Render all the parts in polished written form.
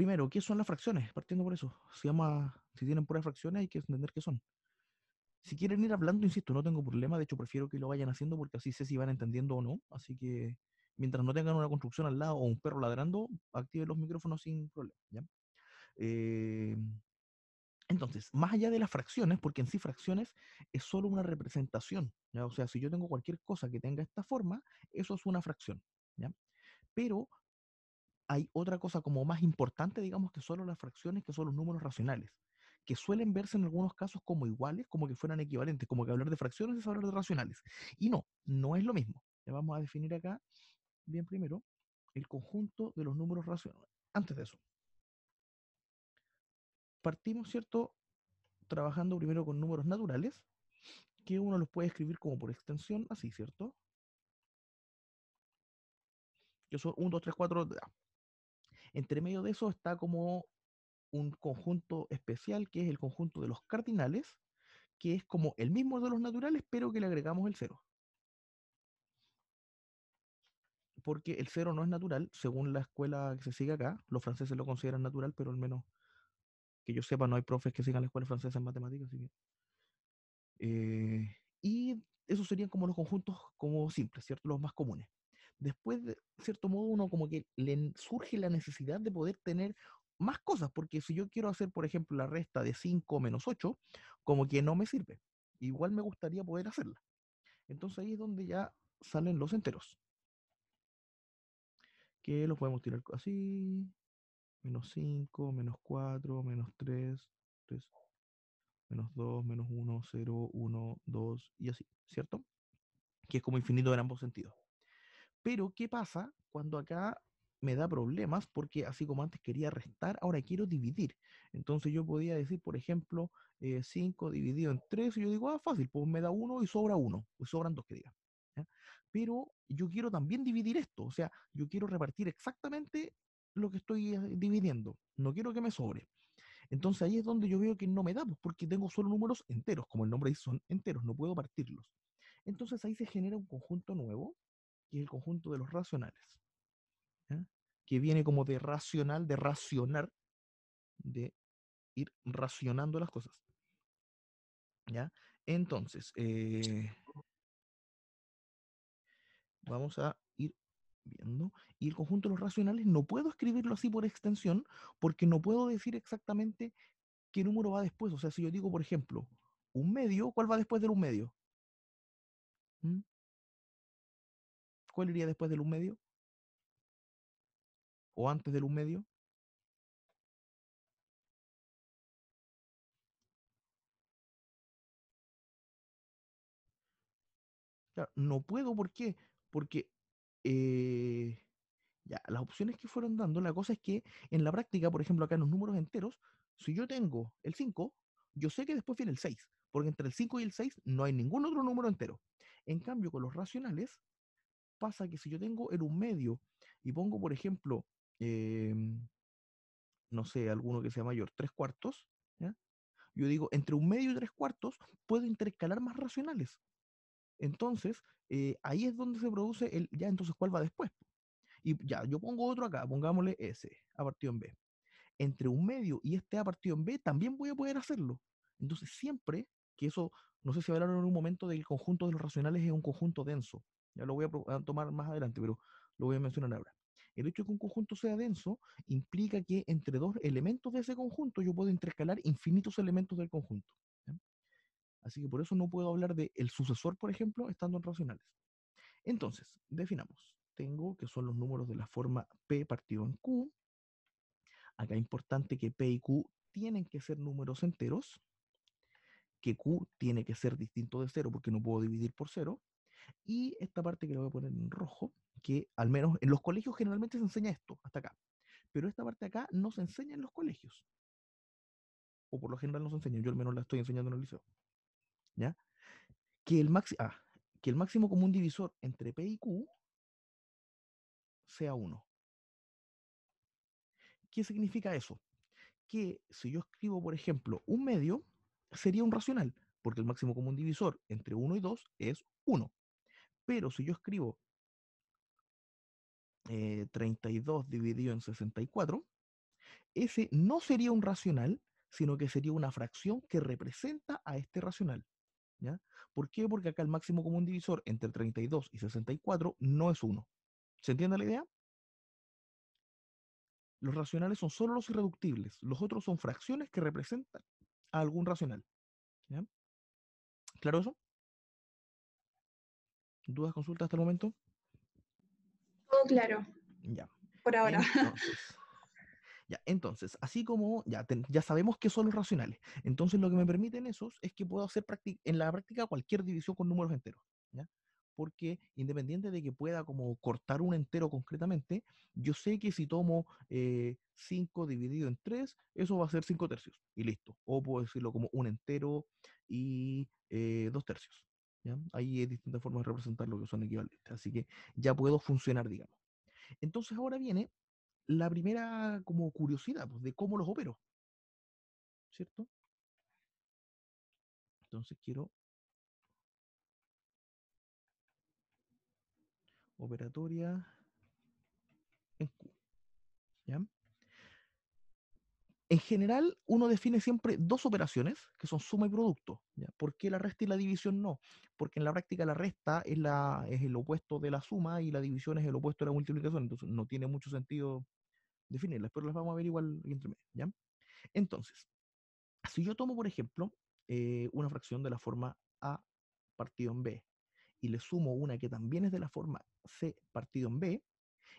primero, ¿qué son las fracciones? Partiendo por eso. Si tienen puras fracciones hay que entender qué son. Si quieren ir hablando, insisto, no tengo problema. De hecho, prefiero que lo vayan haciendo porque así sé si van entendiendo o no. Así que mientras no tengan una construcción al lado o un perro ladrando, activen los micrófonos sin problema. ¿Ya? Eh, entonces, más allá de las fracciones, porque en sí fracciones es solo una representación, ¿ya? O sea, si yo tengo cualquier cosa que tenga esta forma, eso es una fracción, ¿ya? Pero hay otra cosa como más importante, digamos, que solo las fracciones, que son los números racionales, que suelen verse en algunos casos como iguales, como que fueran equivalentes, como que hablar de fracciones es hablar de racionales. Y no, no es lo mismo. Le vamos a definir acá, bien primero, el conjunto de los números racionales. Antes de eso, partimos, ¿cierto? Trabajando primero con números naturales, que uno los puede escribir como por extensión, así, ¿cierto? Que son 1, 2, 3, 4. Entre medio de eso está como un conjunto especial, que es el conjunto de los cardinales, que es como el mismo de los naturales, pero que le agregamos el cero. Porque el cero no es natural, según la escuela que se sigue acá. Los franceses lo consideran natural, pero al menos que yo sepa, no hay profes que sigan la escuela francesa en matemáticas. Así que, y esos serían como los conjuntos como simples, ¿cierto? Los más comunes. Después, de cierto modo, uno como que le surge la necesidad de poder tener más cosas, porque si yo quiero hacer, por ejemplo, la resta de 5 menos 8, como que no me sirve. Igual me gustaría poder hacerla. Entonces ahí es donde ya salen los enteros, que los podemos tirar así, menos 5 menos 4 menos 3 menos 2 menos 1 0 1 2 y así, ¿cierto? Que es como infinito en ambos sentidos. Pero, ¿qué pasa cuando acá me da problemas? Porque así como antes quería restar, ahora quiero dividir. Entonces yo podía decir, por ejemplo, 5 dividido en 3, y yo digo, fácil, pues me da 1 y sobra 1, y sobran 2 que diga. ¿Ya? Pero yo quiero también dividir esto, o sea, yo quiero repartir exactamente lo que estoy dividiendo, no quiero que me sobre. Entonces ahí es donde yo veo que no me da, pues, porque tengo solo números enteros, como el nombre dice, son enteros, no puedo partirlos. Entonces ahí se genera un conjunto nuevo, que es el conjunto de los racionales, ¿ya? Que viene como de racional, de racionar, de ir racionando las cosas, ¿ya? Entonces, vamos a ir viendo. Y el conjunto de los racionales no puedo escribirlo así por extensión, porque no puedo decir exactamente qué número va después. O sea, si yo digo, por ejemplo, un medio, ¿cuál va después del un medio? ¿Mm? ¿Cuál iría después del un medio? ¿O antes del un medio? Claro, no puedo, ¿por qué? Porque eh, ya, las opciones que fueron dando, la cosa es que en la práctica, por ejemplo, acá en los números enteros, si yo tengo el 5, yo sé que después viene el 6, porque entre el 5 y el 6 no hay ningún otro número entero. En cambio, con los racionales, pasa que si yo tengo en un medio y pongo, por ejemplo, no sé, alguno que sea mayor, 3 cuartos, ¿ya? Yo digo, entre un medio y 3 cuartos, puedo intercalar más racionales. Entonces, ahí es donde se produce ya, entonces, ¿cuál va después? Y ya, yo pongo otro acá, pongámosle S, A partido en B. Entre un medio y este A partido en B también voy a poder hacerlo. Entonces, siempre que eso, no sé si hablaron en un momento del conjunto de los racionales es un conjunto denso. Ya lo voy a tomar más adelante, pero lo voy a mencionar ahora. El hecho de que un conjunto sea denso implica que entre dos elementos de ese conjunto yo puedo intercalar infinitos elementos del conjunto. ¿Ya? Así que por eso no puedo hablar de el sucesor, por ejemplo, estando en racionales. Entonces, definamos. Tengo que son los números de la forma P partido en Q. Acá es importante que P y Q tienen que ser números enteros, que Q tiene que ser distinto de cero porque no puedo dividir por cero. Y esta parte que la voy a poner en rojo, que al menos en los colegios generalmente se enseña esto, hasta acá. Pero esta parte de acá no se enseña en los colegios. O por lo general no se enseña, yo al menos la estoy enseñando en el liceo. ¿Ya? Que que el máximo común divisor entre P y Q sea 1. ¿Qué significa eso? Que si yo escribo, por ejemplo, un medio, sería un racional, porque el máximo común divisor entre 1 y 2 es 1. Pero si yo escribo 32 dividido en 64, ese no sería un racional, sino que sería una fracción que representa a este racional. ¿Ya? ¿Por qué? Porque acá el máximo común divisor entre 32 y 64 no es 1. ¿Se entiende la idea? Los racionales son solo los irreductibles. Los otros son fracciones que representan a algún racional. ¿Ya? ¿Claro eso? ¿Dudas, consultas hasta el momento? Todo claro, Ya. por ahora. Entonces, así como ya sabemos qué son los racionales, entonces lo que me permiten esos es que puedo hacer en la práctica cualquier división con números enteros, ¿ya? Porque independiente de que pueda como cortar un entero concretamente, yo sé que si tomo 5 dividido en 3 eso va a ser 5 tercios y listo. O puedo decirlo como un entero y 2 tercios. ¿Ya? Ahí hay distintas formas de representar lo que son equivalentes. Así que ya puedo funcionar, digamos. Entonces ahora viene la primera como curiosidad pues, de cómo los opero, ¿cierto? Entonces quiero operatoria en Q, ¿ya? En general, uno define siempre dos operaciones, que son suma y producto. ¿Ya? ¿Por qué la resta y la división no? Porque en la práctica la resta es el opuesto de la suma y la división es el opuesto de la multiplicación. Entonces no tiene mucho sentido definirlas, pero las vamos a ver igual entre medio. ¿Ya? Entonces, si yo tomo, por ejemplo, una fracción de la forma A partido en B y le sumo una que también es de la forma C partido en B,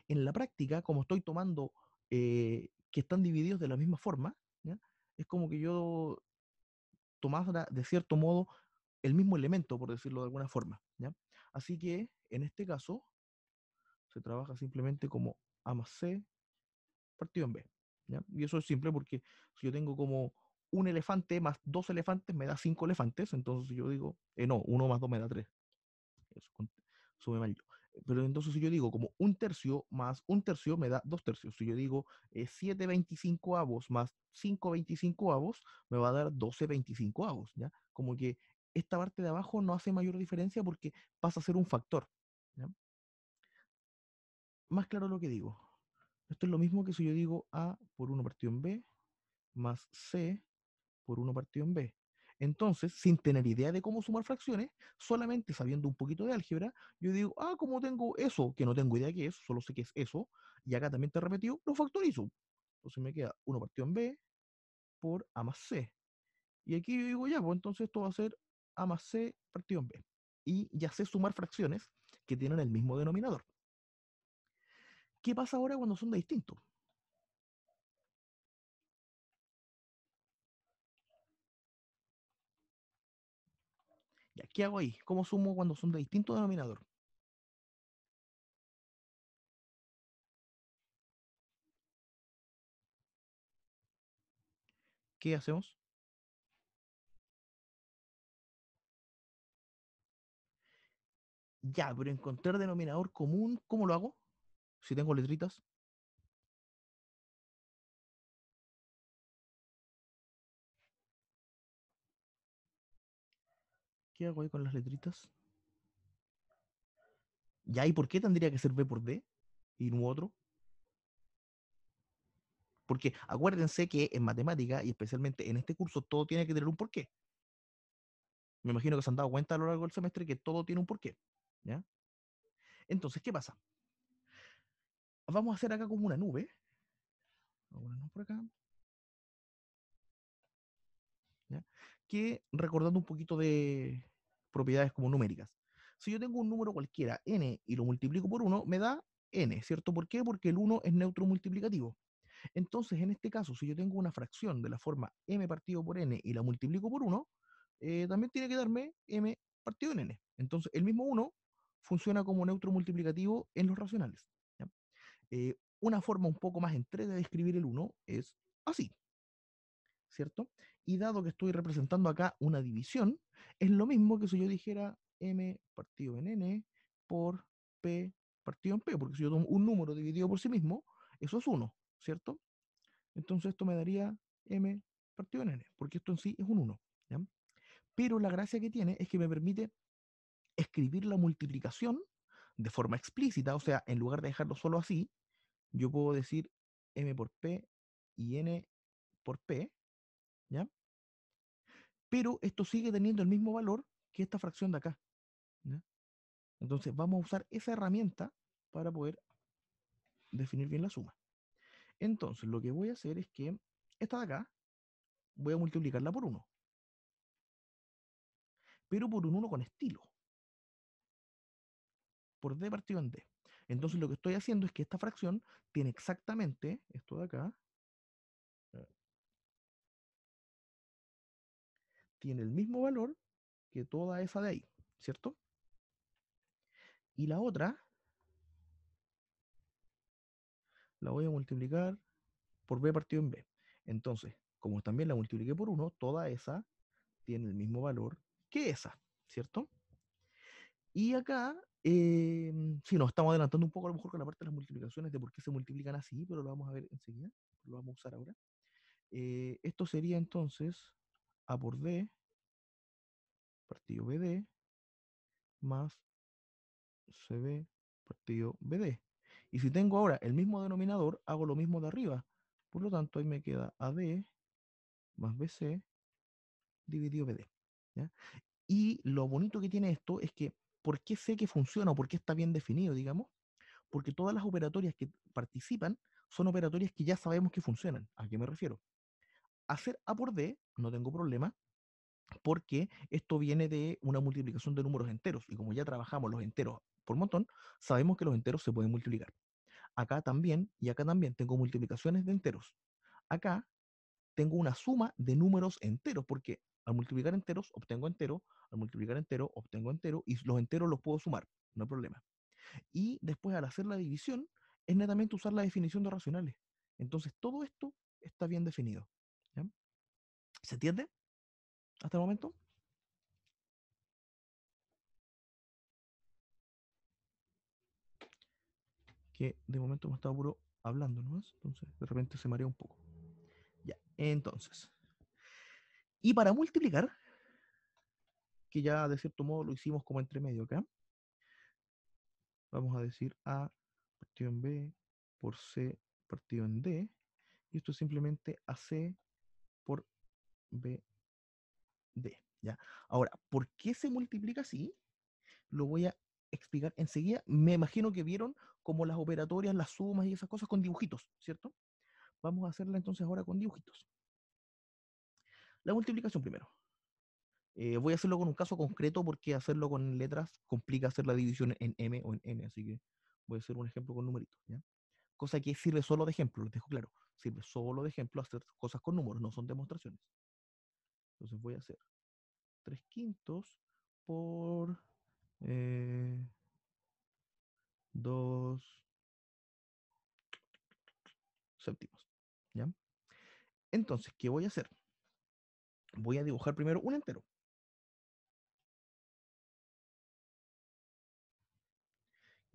en la práctica, como estoy tomando que están divididos de la misma forma, ¿ya? Es como que yo tomara de cierto modo el mismo elemento, por decirlo de alguna forma. ¿Ya? Así que en este caso se trabaja simplemente como A más C partido en B. ¿Ya? Y eso es simple porque si yo tengo como un elefante más dos elefantes me da cinco elefantes, entonces si yo digo, no, uno más dos me da tres. Eso, sube mal yo. Pero entonces si yo digo como un tercio más un tercio me da dos tercios. Si yo digo 7 25 avos más 5 25 avos me va a dar 12 25 avos, ¿ya? Como que esta parte de abajo no hace mayor diferencia porque pasa a ser un factor, ¿ya? Más claro lo que digo. Esto es lo mismo que si yo digo A por uno partido en B más C por uno partido en B. Entonces, sin tener idea de cómo sumar fracciones, solamente sabiendo un poquito de álgebra, yo digo, como tengo eso, que no tengo idea qué es, solo sé que es eso, y acá también te he repetido, lo factorizo. Entonces me queda uno partido en B por A más C. Y aquí yo digo, ya, pues entonces esto va a ser A más C partido en B. Y ya sé sumar fracciones que tienen el mismo denominador. ¿Qué pasa ahora cuando son de distintos? Ya, ¿qué hago ahí? ¿Cómo sumo cuando son de distinto denominador? ¿Qué hacemos? Ya, pero encontrar denominador común, ¿cómo lo hago? Si tengo letritas, ¿qué hago ahí con las letritas? Ya, ¿y por qué tendría que ser B por D y no otro? Porque acuérdense que en matemática y especialmente en este curso todo tiene que tener un porqué. Me imagino que se han dado cuenta a lo largo del semestre que todo tiene un porqué. ¿Ya? Entonces, ¿qué pasa? Vamos a hacer acá como una nube. Vamos a ponernos por acá. ¿Ya? Que recordando un poquito de propiedades como numéricas. Si yo tengo un número cualquiera, n, y lo multiplico por uno me da n, ¿cierto? ¿Por qué? Porque el uno es neutro multiplicativo. Entonces, en este caso, si yo tengo una fracción de la forma m partido por n y la multiplico por uno también tiene que darme m partido en n. Entonces, el mismo uno funciona como neutro multiplicativo en los racionales. ¿Ya? Una forma un poco más entrega de escribir el uno es así, ¿cierto? Y dado que estoy representando acá una división, es lo mismo que si yo dijera m partido en n por p partido en p, porque si yo tomo un número dividido por sí mismo, eso es uno, ¿cierto? Entonces esto me daría m partido en n, porque esto en sí es un uno, ¿ya? Pero la gracia que tiene es que me permite escribir la multiplicación de forma explícita, o sea, en lugar de dejarlo solo así, yo puedo decir m por p y n por p, ¿ya? Pero esto sigue teniendo el mismo valor que esta fracción de acá, ¿ya? Entonces vamos a usar esa herramienta para poder definir bien la suma. Entonces lo que voy a hacer es que esta de acá voy a multiplicarla por 1, pero por un 1 con estilo, por d partido en d. Entonces lo que estoy haciendo es que esta fracción tiene exactamente esto de acá, tiene el mismo valor que toda esa de ahí, ¿cierto? Y la otra la voy a multiplicar por b partido en b. Entonces, como también la multipliqué por 1, toda esa tiene el mismo valor que esa, ¿cierto? Y acá, sí, nos estamos adelantando un poco a lo mejor con la parte de las multiplicaciones, de por qué se multiplican así, pero lo vamos a ver enseguida, lo vamos a usar ahora. Esto sería entonces a por d partido bd más cb partido bd. Y si tengo ahora el mismo denominador, hago lo mismo de arriba. Por lo tanto, ahí me queda ad más bc dividido bd. ¿Ya? Y lo bonito que tiene esto es que, ¿por qué sé que funciona o por qué está bien definido, digamos? Porque todas las operatorias que participan son operatorias que ya sabemos que funcionan. ¿A qué me refiero? Hacer A por D no tengo problema porque esto viene de una multiplicación de números enteros y como ya trabajamos los enteros por montón, sabemos que los enteros se pueden multiplicar. Acá también y acá también tengo multiplicaciones de enteros. Acá tengo una suma de números enteros porque al multiplicar enteros obtengo entero, al multiplicar entero obtengo entero y los enteros los puedo sumar, no hay problema. Y después al hacer la división es netamente usar la definición de racionales. Entonces todo esto está bien definido. ¿Ya? ¿Se entiende hasta el momento? Que de momento me estaba puro hablando nomás, entonces de repente se marea un poco. Ya, entonces. Y para multiplicar, que ya de cierto modo lo hicimos como entre medio acá, vamos a decir A partido en B por C partido en D, y esto es simplemente AC por BD. ¿Ya? Ahora, ¿por qué se multiplica así? Lo voy a explicar enseguida. Me imagino que vieron como las operatorias, las sumas y esas cosas con dibujitos, ¿cierto? Vamos a hacerla entonces ahora con dibujitos. La multiplicación primero. Voy a hacerlo con un caso concreto porque hacerlo con letras complica hacer la división en M o en N, así que voy a hacer un ejemplo con numeritos, ¿ya? Cosa que sirve solo de ejemplo, les dejo claro. Sirve solo de ejemplo hacer cosas con números, no son demostraciones. Entonces voy a hacer 3 quintos por 2 séptimos, ¿ya? Entonces, ¿qué voy a hacer? Voy a dibujar primero un entero.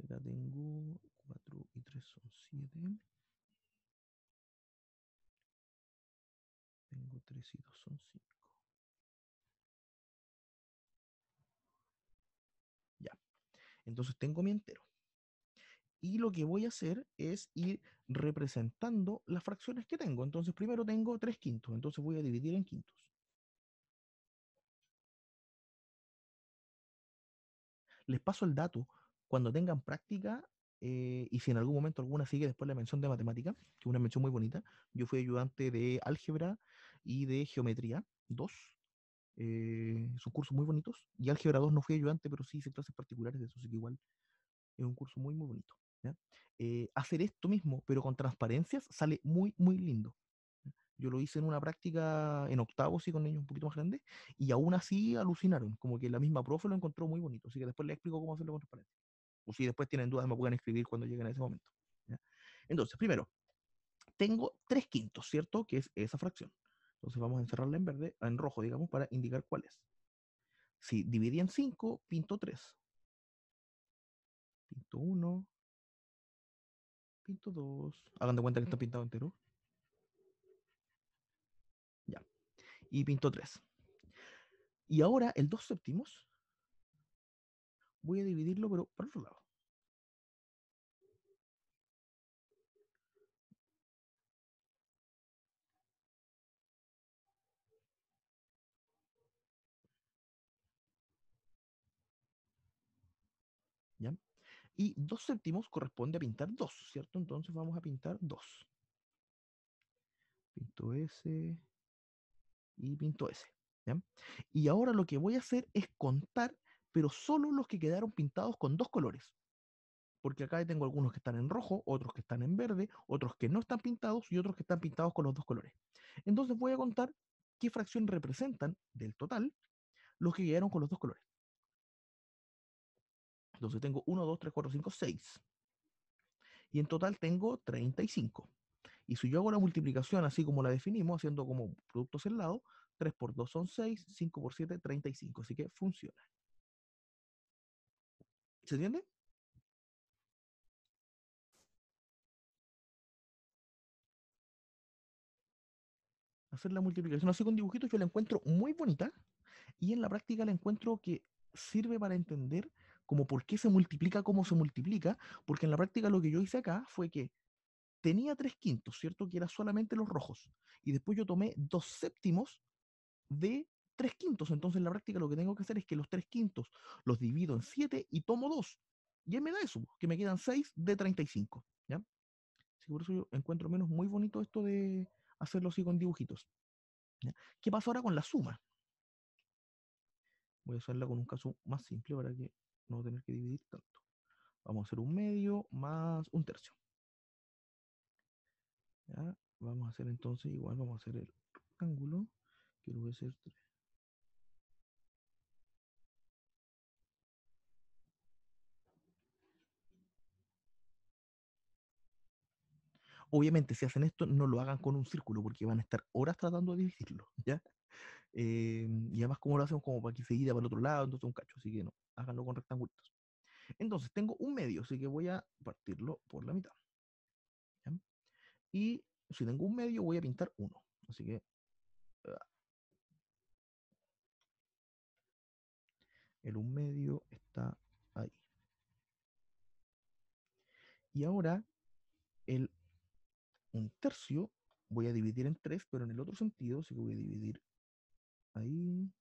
Acá tengo 4 y 3 son 7. Tengo 3 y 2 son 5. Ya. Entonces tengo mi entero. Y lo que voy a hacer es ir representando las fracciones que tengo. Entonces primero tengo 3 quintos. Entonces voy a dividir en quintos. Les paso el dato. Cuando tengan práctica, y si en algún momento alguna sigue después la mención de matemática, que es una mención muy bonita, yo fui ayudante de álgebra y de geometría 2. Son cursos muy bonitos. Y álgebra 2 no fui ayudante, pero sí hice clases particulares de eso, así que igual es un curso muy, muy bonito. ¿Ya? Hacer esto mismo, pero con transparencias, sale muy, muy lindo. Yo lo hice en una práctica en octavo, sí, con niños un poquito más grandes, y aún así alucinaron, como que la misma profe lo encontró muy bonito, así que después les explico cómo hacerlo con transparencia. O si después tienen dudas, me pueden escribir cuando lleguen a ese momento. ¿Ya? Entonces, primero, tengo 3 quintos, ¿cierto? Que es esa fracción. Entonces vamos a encerrarla en verde, en rojo, digamos, para indicar cuál es. Si dividí en 5, pinto 3. Pinto 1, pinto 2. Hagan de cuenta que está pintado entero. Ya. Y pinto 3. Y ahora el 2 séptimos voy a dividirlo, pero por otro lado. ¿ya? Y 2 séptimos corresponde a pintar 2, ¿cierto? Entonces vamos a pintar 2. Pinto S y pinto S, ¿ya? Y ahora lo que voy a hacer es contar, pero solo los que quedaron pintados con 2 colores. Porque acá tengo algunos que están en rojo, otros que están en verde, otros que no están pintados y otros que están pintados con los 2 colores. Entonces voy a contar qué fracción representan del total los que quedaron con los 2 colores. Entonces tengo 1, 2, 3, 4, 5, 6. Y en total tengo 35. Y si yo hago la multiplicación así como la definimos, haciendo como productos al lado, 3 por 2 son 6, 5 por 7, 35. Así que funciona. ¿Se entiende? Hacer la multiplicación así con dibujitos yo la encuentro muy bonita y en la práctica la encuentro que sirve para entender como por qué se multiplica, cómo se multiplica, porque en la práctica lo que yo hice acá fue que tenía 3 quintos, ¿cierto? Que era solamente los rojos. Y después yo tomé 2 séptimos de 3 quintos. Entonces en la práctica lo que tengo que hacer es que los 3 quintos los divido en 7 y tomo 2. Y ahí me da eso, que me quedan 6 de 35. ¿Ya? Así que por eso yo encuentro menos muy bonito esto de hacerlo así con dibujitos. ¿Ya? ¿Qué pasa ahora con la suma? Voy a hacerla con un caso más simple para que no tener que dividir tanto. Vamos a hacer un medio más un tercio. ¿Ya? Vamos a hacer entonces igual, vamos a hacer el rectángulo, que lo voy a hacer 3. Obviamente, si hacen esto, no lo hagan con un círculo, porque van a estar horas tratando de dividirlo, ¿ya? Y además, como lo hacemos como para que se ida para el otro lado, entonces un cacho, así que no, háganlo con rectangulitos. Entonces, tengo un medio, así que voy a partirlo por la mitad, ¿ya? Y si tengo un medio, voy a pintar uno. Así que el un medio está ahí. Y ahora, el un tercio voy a dividir en 3, pero en el otro sentido, así que voy a dividir ahí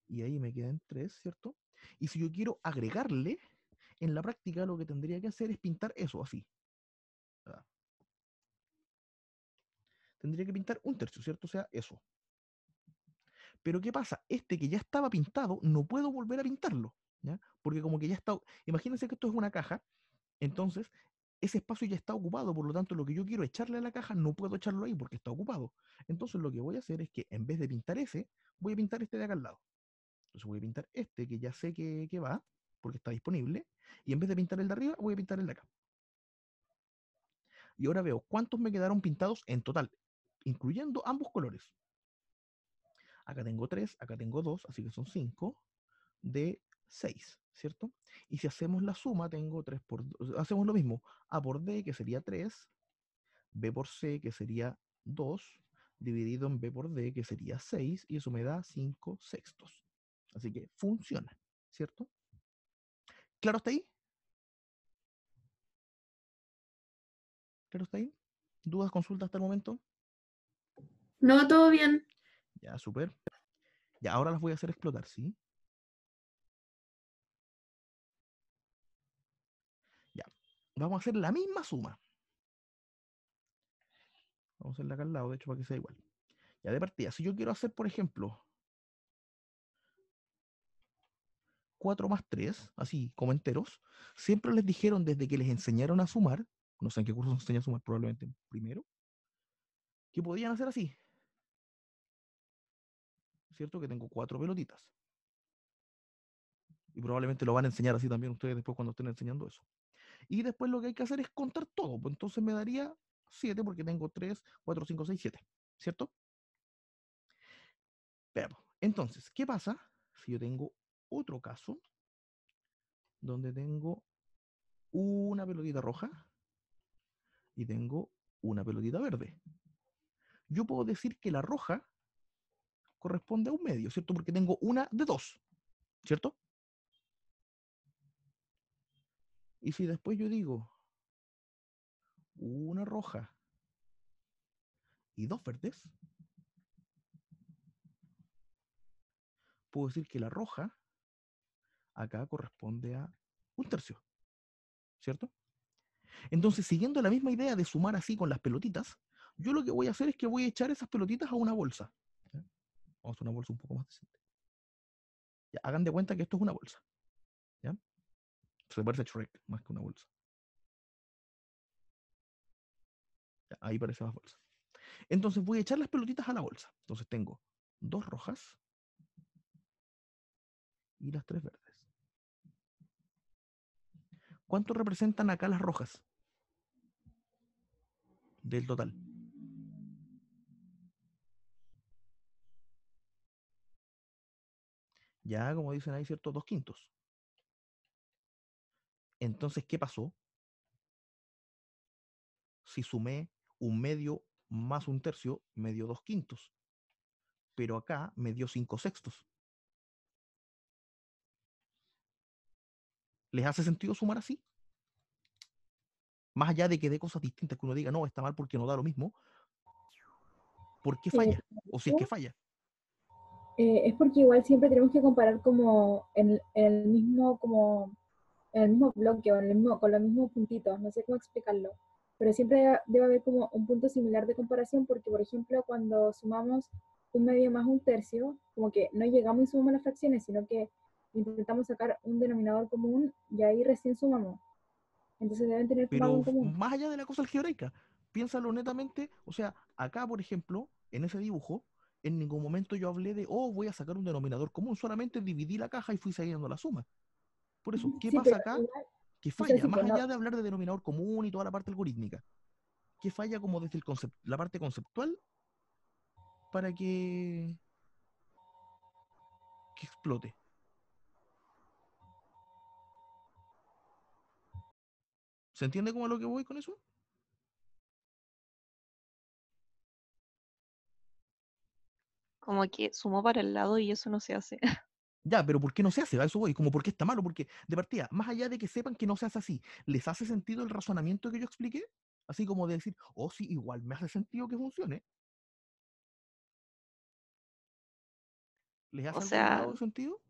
y ahí me quedan 3, ¿cierto? Y si yo quiero agregarle, en la práctica lo que tendría que hacer es pintar eso así. ¿Verdad? Tendría que pintar un tercio, ¿cierto? O sea, eso. Pero ¿qué pasa? Este que ya estaba pintado, no puedo volver a pintarlo, ¿ya? Porque como que ya está... Imagínense que esto es una caja, entonces ese espacio ya está ocupado, por lo tanto lo que yo quiero echarle a la caja no puedo echarlo ahí porque está ocupado. Entonces lo que voy a hacer es que en vez de pintar ese, voy a pintar este de acá al lado. Entonces voy a pintar este que ya sé que va, porque está disponible, y en vez de pintar el de arriba, voy a pintar el de acá. Y ahora veo cuántos me quedaron pintados en total, incluyendo ambos colores. Acá tengo 3, acá tengo 2, así que son 5 de 6, ¿cierto? Y si hacemos la suma, tengo 3 por 2, hacemos lo mismo, A por D, que sería 3, B por C, que sería 2, dividido en B por D, que sería 6, y eso me da 5 sextos. Así que funciona, ¿cierto? ¿Claro está ahí? ¿Claro está ahí? ¿Dudas, consultas hasta el momento? No, todo bien. Ya, súper. Ya, ahora las voy a hacer explotar, ¿sí? Ya. Vamos a hacer la misma suma. Vamos a hacerla acá al lado, de hecho, para que sea igual. Ya, de partida, si yo quiero hacer, por ejemplo, 4 más 3, así como enteros, siempre les dijeron desde que les enseñaron a sumar, no sé en qué curso se enseña a sumar, probablemente en primero, que podían hacer así, ¿cierto? Que tengo 4 pelotitas. Y probablemente lo van a enseñar así también ustedes después cuando estén enseñando eso. Y después lo que hay que hacer es contar todo. Pues entonces me daría 7 porque tengo 3, 4, 5, 6, 7. ¿Cierto? Pero, entonces, ¿qué pasa si yo tengo otro caso donde tengo una pelotita roja y tengo una pelotita verde? Yo puedo decir que la roja corresponde a un medio, ¿cierto? Porque tengo una de dos, ¿cierto? Y si después yo digo una roja y dos verdes, puedo decir que la roja acá corresponde a un tercio, ¿cierto? Entonces, siguiendo la misma idea de sumar así con las pelotitas, yo lo que voy a hacer es que voy a echar esas pelotitas a una bolsa. ¿Ya? Vamos a hacer una bolsa un poco más decente. Ya, hagan de cuenta que esto es una bolsa. ¿Ya? Se parece a Shrek más que una bolsa. Ya, ahí parece más bolsa. Entonces voy a echar las pelotitas a la bolsa. Entonces tengo 2 rojas y las 3 verdes. ¿Cuánto representan acá las rojas del total? Ya, como dicen ahí, ¿cierto? 2/5. Entonces, ¿qué pasó? Si sumé un medio más un tercio, me dio 2/5. Pero acá me dio 5/6. ¿Les hace sentido sumar así? Más allá de que dé cosas distintas, que uno diga, no, está mal porque no da lo mismo, ¿por qué falla? O si es que falla. Es porque igual siempre tenemos que comparar como en el mismo como en el mismo bloque o en el mismo, con los mismos puntitos, no sé cómo explicarlo, pero siempre debe haber como un punto similar de comparación porque, por ejemplo, cuando sumamos un medio más un tercio, como que no llegamos y sumamos las fracciones, sino que intentamos sacar un denominador común y ahí recién sumamos. Entonces deben tener como algo en Pero común. más allá de la cosa algebraica, piénsalo netamente, o sea, acá, por ejemplo, en ese dibujo, en ningún momento yo hablé de, oh, voy a sacar un denominador común, solamente dividí la caja y fui siguiendo la suma. Por eso, ¿qué Sí, pasa pero acá? igual, Que o sea, falla, sí, más pues no, allá de hablar de denominador común y toda la parte algorítmica, ¿qué falla como desde el la parte conceptual para que explote? ¿Se entiende cómo a lo que voy con eso? Como que sumó para el lado y eso no se hace. Ya, pero ¿por qué no se hace? A eso voy, como por qué está malo, porque de partida, más allá de que sepan que no se hace así, ¿les hace sentido el razonamiento que yo expliqué? Así como de decir, oh, sí, igual me hace sentido que funcione. ¿Les O hace algún sea, grado de sentido?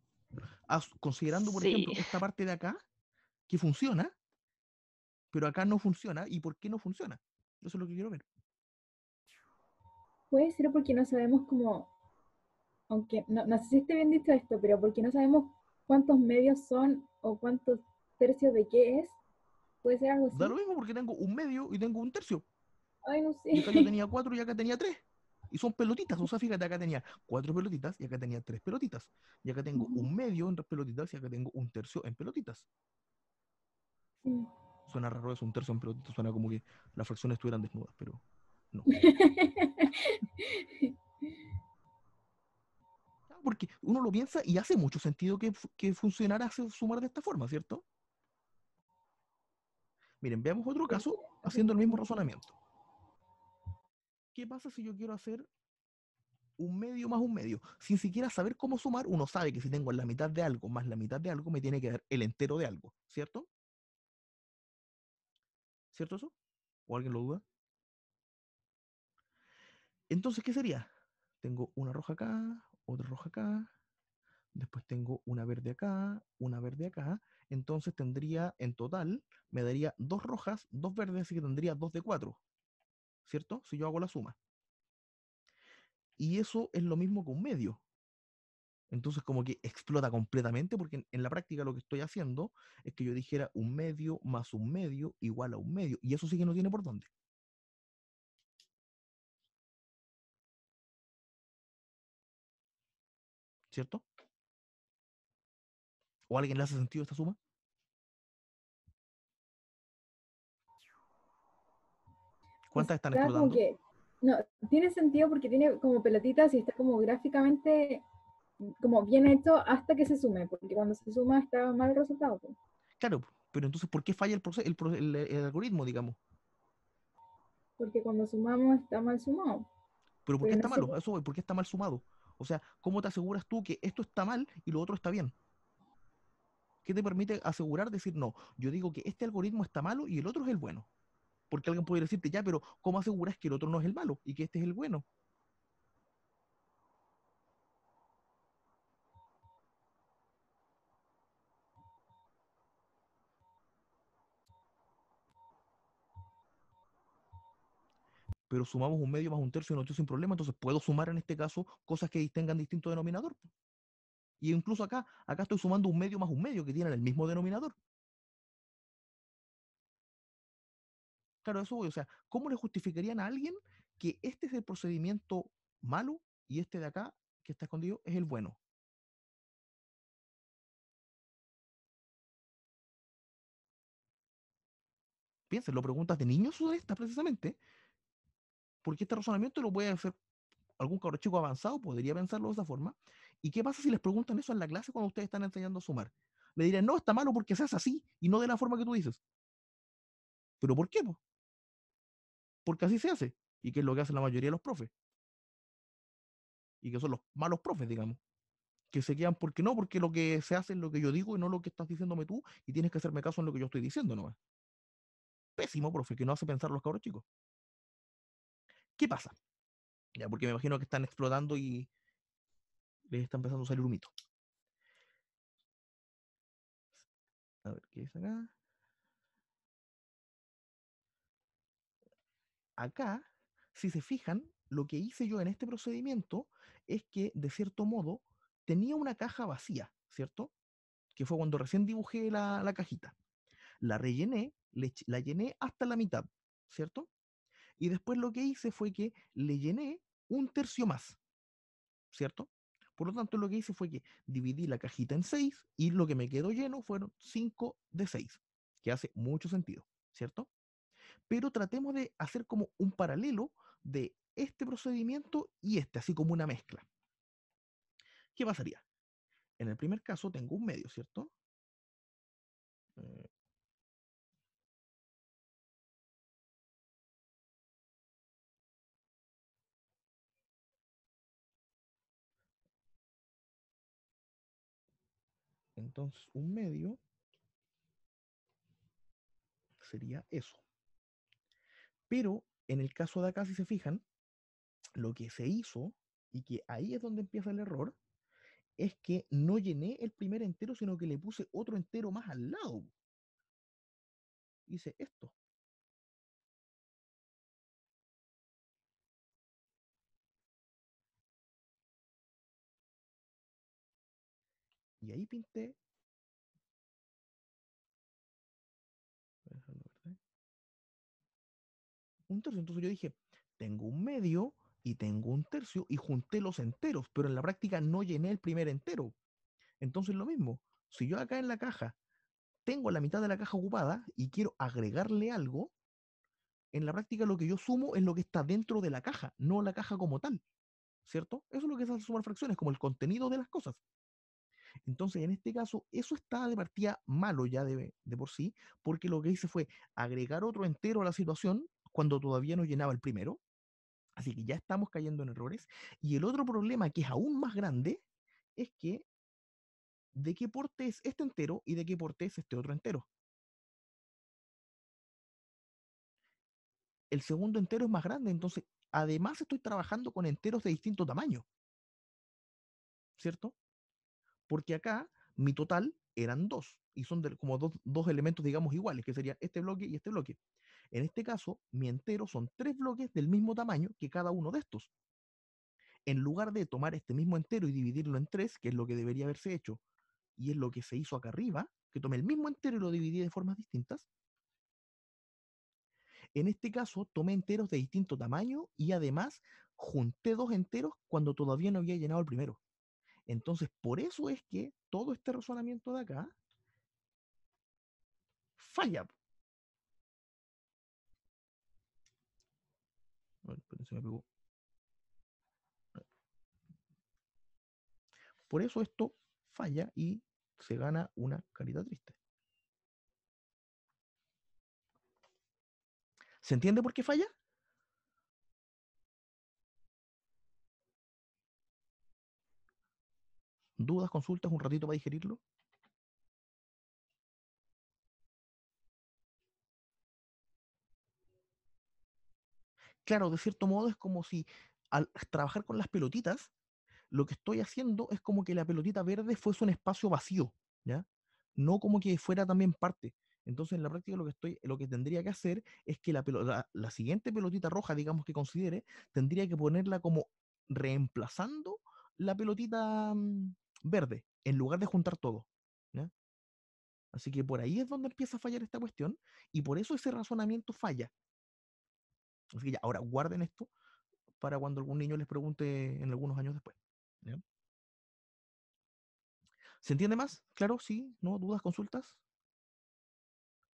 Considerando, por ejemplo, sí. esta parte de acá, que funciona, pero acá no funciona, ¿y por qué no funciona? Eso es lo que quiero ver. puede ser porque no sabemos cómo, aunque no sé si esté bien dicho esto, pero porque no sabemos cuántos medios son o cuántos tercios de qué es, puede ser algo Da así. lo mismo porque tengo un medio y tengo un tercio. Ay, no sé. Y acá yo tenía 4 y acá tenía 3. Y son pelotitas. O sea, fíjate, acá tenía 4 pelotitas y acá tenía 3 pelotitas. Y acá tengo un medio en 3 pelotitas y acá tengo un tercio en pelotitas. Sí. Suena raro eso, un tercio en pelotitas. Suena como que las fracciones estuvieran desnudas, pero no. Porque uno lo piensa y hace mucho sentido que funcionara sumar de esta forma, ¿cierto? Miren, veamos otro Sí, caso hace haciendo el mucho mismo sentido. razonamiento. ¿Qué pasa si yo quiero hacer un medio más un medio? Sin siquiera saber cómo sumar, uno sabe que si tengo la mitad de algo más la mitad de algo, me tiene que dar el entero de algo, ¿cierto? ¿Cierto eso? ¿O alguien lo duda? Entonces, ¿qué sería? Tengo una roja acá, otra roja acá, después tengo una verde acá, entonces tendría en total, me daría 2 rojas, 2 verdes, así que tendría 2 de 4, ¿cierto? Si yo hago la suma. Y eso es lo mismo que un medio. Entonces como que explota completamente porque en la práctica lo que estoy haciendo es que yo dijera un medio más un medio igual a un medio. Y eso sí que no tiene por dónde. ¿Cierto? ¿O a alguien le hace sentido esta suma? O ¿Cuántas están sea, como explotando? que no, tiene sentido porque tiene como pelotitas y está como gráficamente como bien hecho hasta que se sume, porque cuando se suma está mal el resultado, pues. Claro, pero entonces ¿por qué falla el, proceso, el algoritmo, digamos? Porque cuando sumamos está mal sumado. ¿Pero por qué Pero no está sé, malo? Eso, ¿por qué está mal sumado? O sea, ¿cómo te aseguras tú que esto está mal y lo otro está bien? ¿Qué te permite asegurar decir, no, yo digo que este algoritmo está malo y el otro es el bueno? Porque alguien podría decirte, ya, pero ¿cómo aseguras que el otro no es el malo y que este es el bueno? pero sumamos un medio más un tercio y un tercio sin problema, entonces puedo sumar en este caso cosas que tengan distinto denominador. Y incluso acá estoy sumando un medio más un medio que tienen el mismo denominador. Claro, eso voy. O sea, ¿cómo le justificarían a alguien que este es el procedimiento malo y este de acá, que está escondido, es el bueno? Piénsenlo, preguntas de niños son estas precisamente, porque este razonamiento lo puede hacer algún cabro chico avanzado, podría pensarlo de esa forma. ¿Y qué pasa si les preguntan eso en la clase cuando ustedes están enseñando a sumar? Le dirán, no, está malo porque se hace así y no de la forma que tú dices. ¿Pero por qué? Po? Porque así se hace. Y que es lo que hacen la mayoría de los profes. Y que son los malos profes, digamos. Que se quedan porque no, porque lo que se hace es lo que yo digo y no lo que estás diciéndome tú y tienes que hacerme caso en lo que yo estoy diciendo, ¿no? Pésimo, profe, que no hace pensar a los cabros chicos. ¿Qué pasa? Ya, porque me imagino que están explotando y les está empezando a salir humito. A ver, ¿qué dice acá? Acá, si se fijan, lo que hice yo en este procedimiento es que, de cierto modo, tenía una caja vacía, ¿cierto? Que fue cuando recién dibujé la cajita. La rellené, la llené hasta la mitad, ¿cierto? Y después lo que hice fue que le llené un tercio más, ¿cierto? Por lo tanto, lo que hice fue que dividí la cajita en 6 y lo que me quedó lleno fueron 5 de 6, que hace mucho sentido, ¿cierto? Pero tratemos de hacer como un paralelo de este procedimiento y este, así como una mezcla. ¿Qué pasaría? En el primer caso tengo un medio, ¿cierto? Eh, Entonces, un medio sería eso. Pero en el caso de acá, si se fijan, lo que se hizo, y que ahí es donde empieza el error, es que no llené el primer entero, sino que le puse otro entero más al lado. Hice esto. Y ahí pinté. Un tercio. Entonces yo dije, tengo un medio y tengo un tercio y junté los enteros, pero en la práctica no llené el primer entero. Entonces lo mismo, si yo acá en la caja tengo la mitad de la caja ocupada y quiero agregarle algo, en la práctica lo que yo sumo es lo que está dentro de la caja, no la caja como tal, ¿cierto? Eso es lo que es sumar fracciones, como el contenido de las cosas. Entonces, en este caso, eso está de partida malo ya de por sí, porque lo que hice fue agregar otro entero a la situación cuando todavía no llenaba el primero. Así que ya estamos cayendo en errores. Y el otro problema, que es aún más grande, es que de qué porte es este entero y de qué porte es este otro entero. El segundo entero es más grande, entonces además estoy trabajando con enteros de distinto tamaño, ¿cierto? Porque acá mi total eran dos y son como dos elementos, digamos, iguales, que serían este bloque y este bloque. En este caso, mi entero son tres bloques del mismo tamaño que cada uno de estos. En lugar de tomar este mismo entero y dividirlo en tres, que es lo que debería haberse hecho, y es lo que se hizo acá arriba, que tomé el mismo entero y lo dividí de formas distintas, en este caso tomé enteros de distinto tamaño y además junté dos enteros cuando todavía no había llenado el primero. Entonces, por eso es que todo este razonamiento de acá falla. Bueno, se me pegó. Por eso esto falla y se gana una carita triste. ¿Se entiende por qué falla? ¿Dudas, consultas, un ratito para digerirlo? Claro, de cierto modo es como si al trabajar con las pelotitas, lo que estoy haciendo es como que la pelotita verde fuese un espacio vacío, ¿ya? No como que fuera también parte. Entonces, en la práctica lo que tendría que hacer es que la siguiente pelotita roja, digamos que considere, tendría que ponerla como reemplazando la pelotita verde, en lugar de juntar todo. ¿Ya? Así que por ahí es donde empieza a fallar esta cuestión, y por eso ese razonamiento falla. Así que ya, ahora guarden esto para cuando algún niño les pregunte en algunos años después. ¿Ya? ¿Se entiende más? Claro, sí, ¿no? ¿Dudas, consultas?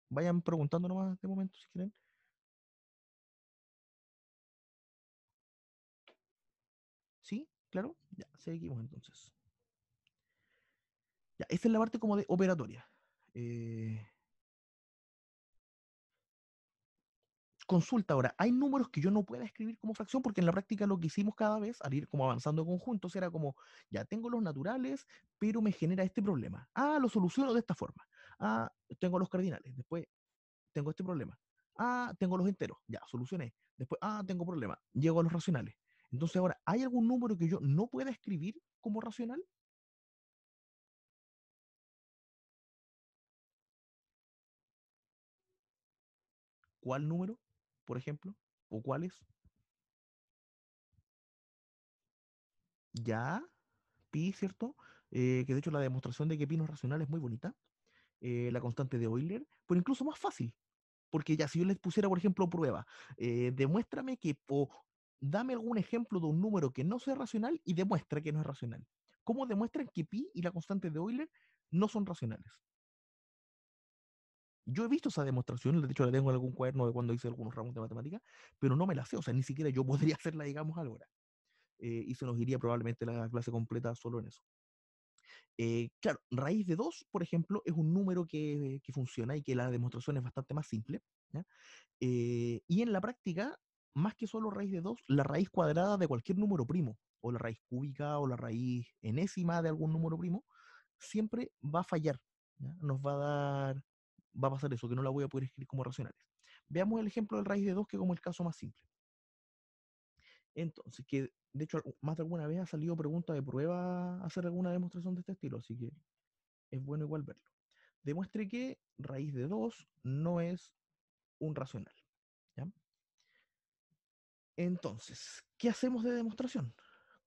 Vayan preguntando nomás de momento si quieren. ¿Sí? ¿Claro? Ya, seguimos entonces. Ya, esta es la parte como de operatoria. Consulta ahora, hay números que yo no pueda escribir como fracción porque en la práctica lo que hicimos cada vez al ir como avanzando en conjuntos era como, ya tengo los naturales, pero me genera este problema. Ah, lo soluciono de esta forma. Ah, tengo los cardinales, después tengo este problema. Ah, tengo los enteros, ya, solucioné. Después, tengo problema, llego a los racionales. Entonces ahora, ¿hay algún número que yo no pueda escribir como racional? ¿Cuál número, por ejemplo? ¿O cuáles? Ya, pi, ¿cierto? Que de hecho la demostración de que pi no es racional es muy bonita. La constante de Euler, pero incluso más fácil, porque ya si yo les pusiera, por ejemplo, prueba, demuéstrame que, dame algún ejemplo de un número que no sea racional y demuestra que no es racional. ¿Cómo demuestran que pi y la constante de Euler no son racionales? Yo he visto esa demostración, de hecho la tengo en algún cuaderno de cuando hice algunos ramos de matemática, pero no me la sé, o sea, ni siquiera yo podría hacerla, digamos, ahora. Y se nos iría probablemente la clase completa solo en eso. Claro, raíz de 2, por ejemplo, es un número que funciona y que la demostración es bastante más simple. ¿Ya? Y en la práctica, más que solo raíz de 2, la raíz cuadrada de cualquier número primo, o la raíz cúbica, o la raíz enésima de algún número primo, siempre va a fallar. ¿Ya? Va a pasar eso, que no la voy a poder escribir como racionales. Veamos el ejemplo del raíz de 2, que como el caso más simple. Entonces, que de hecho más de alguna vez ha salido pregunta de prueba hacer alguna demostración de este estilo, así que es bueno igual verlo. Demuestre que raíz de 2 no es un racional. ¿Ya? Entonces, ¿qué hacemos de demostración?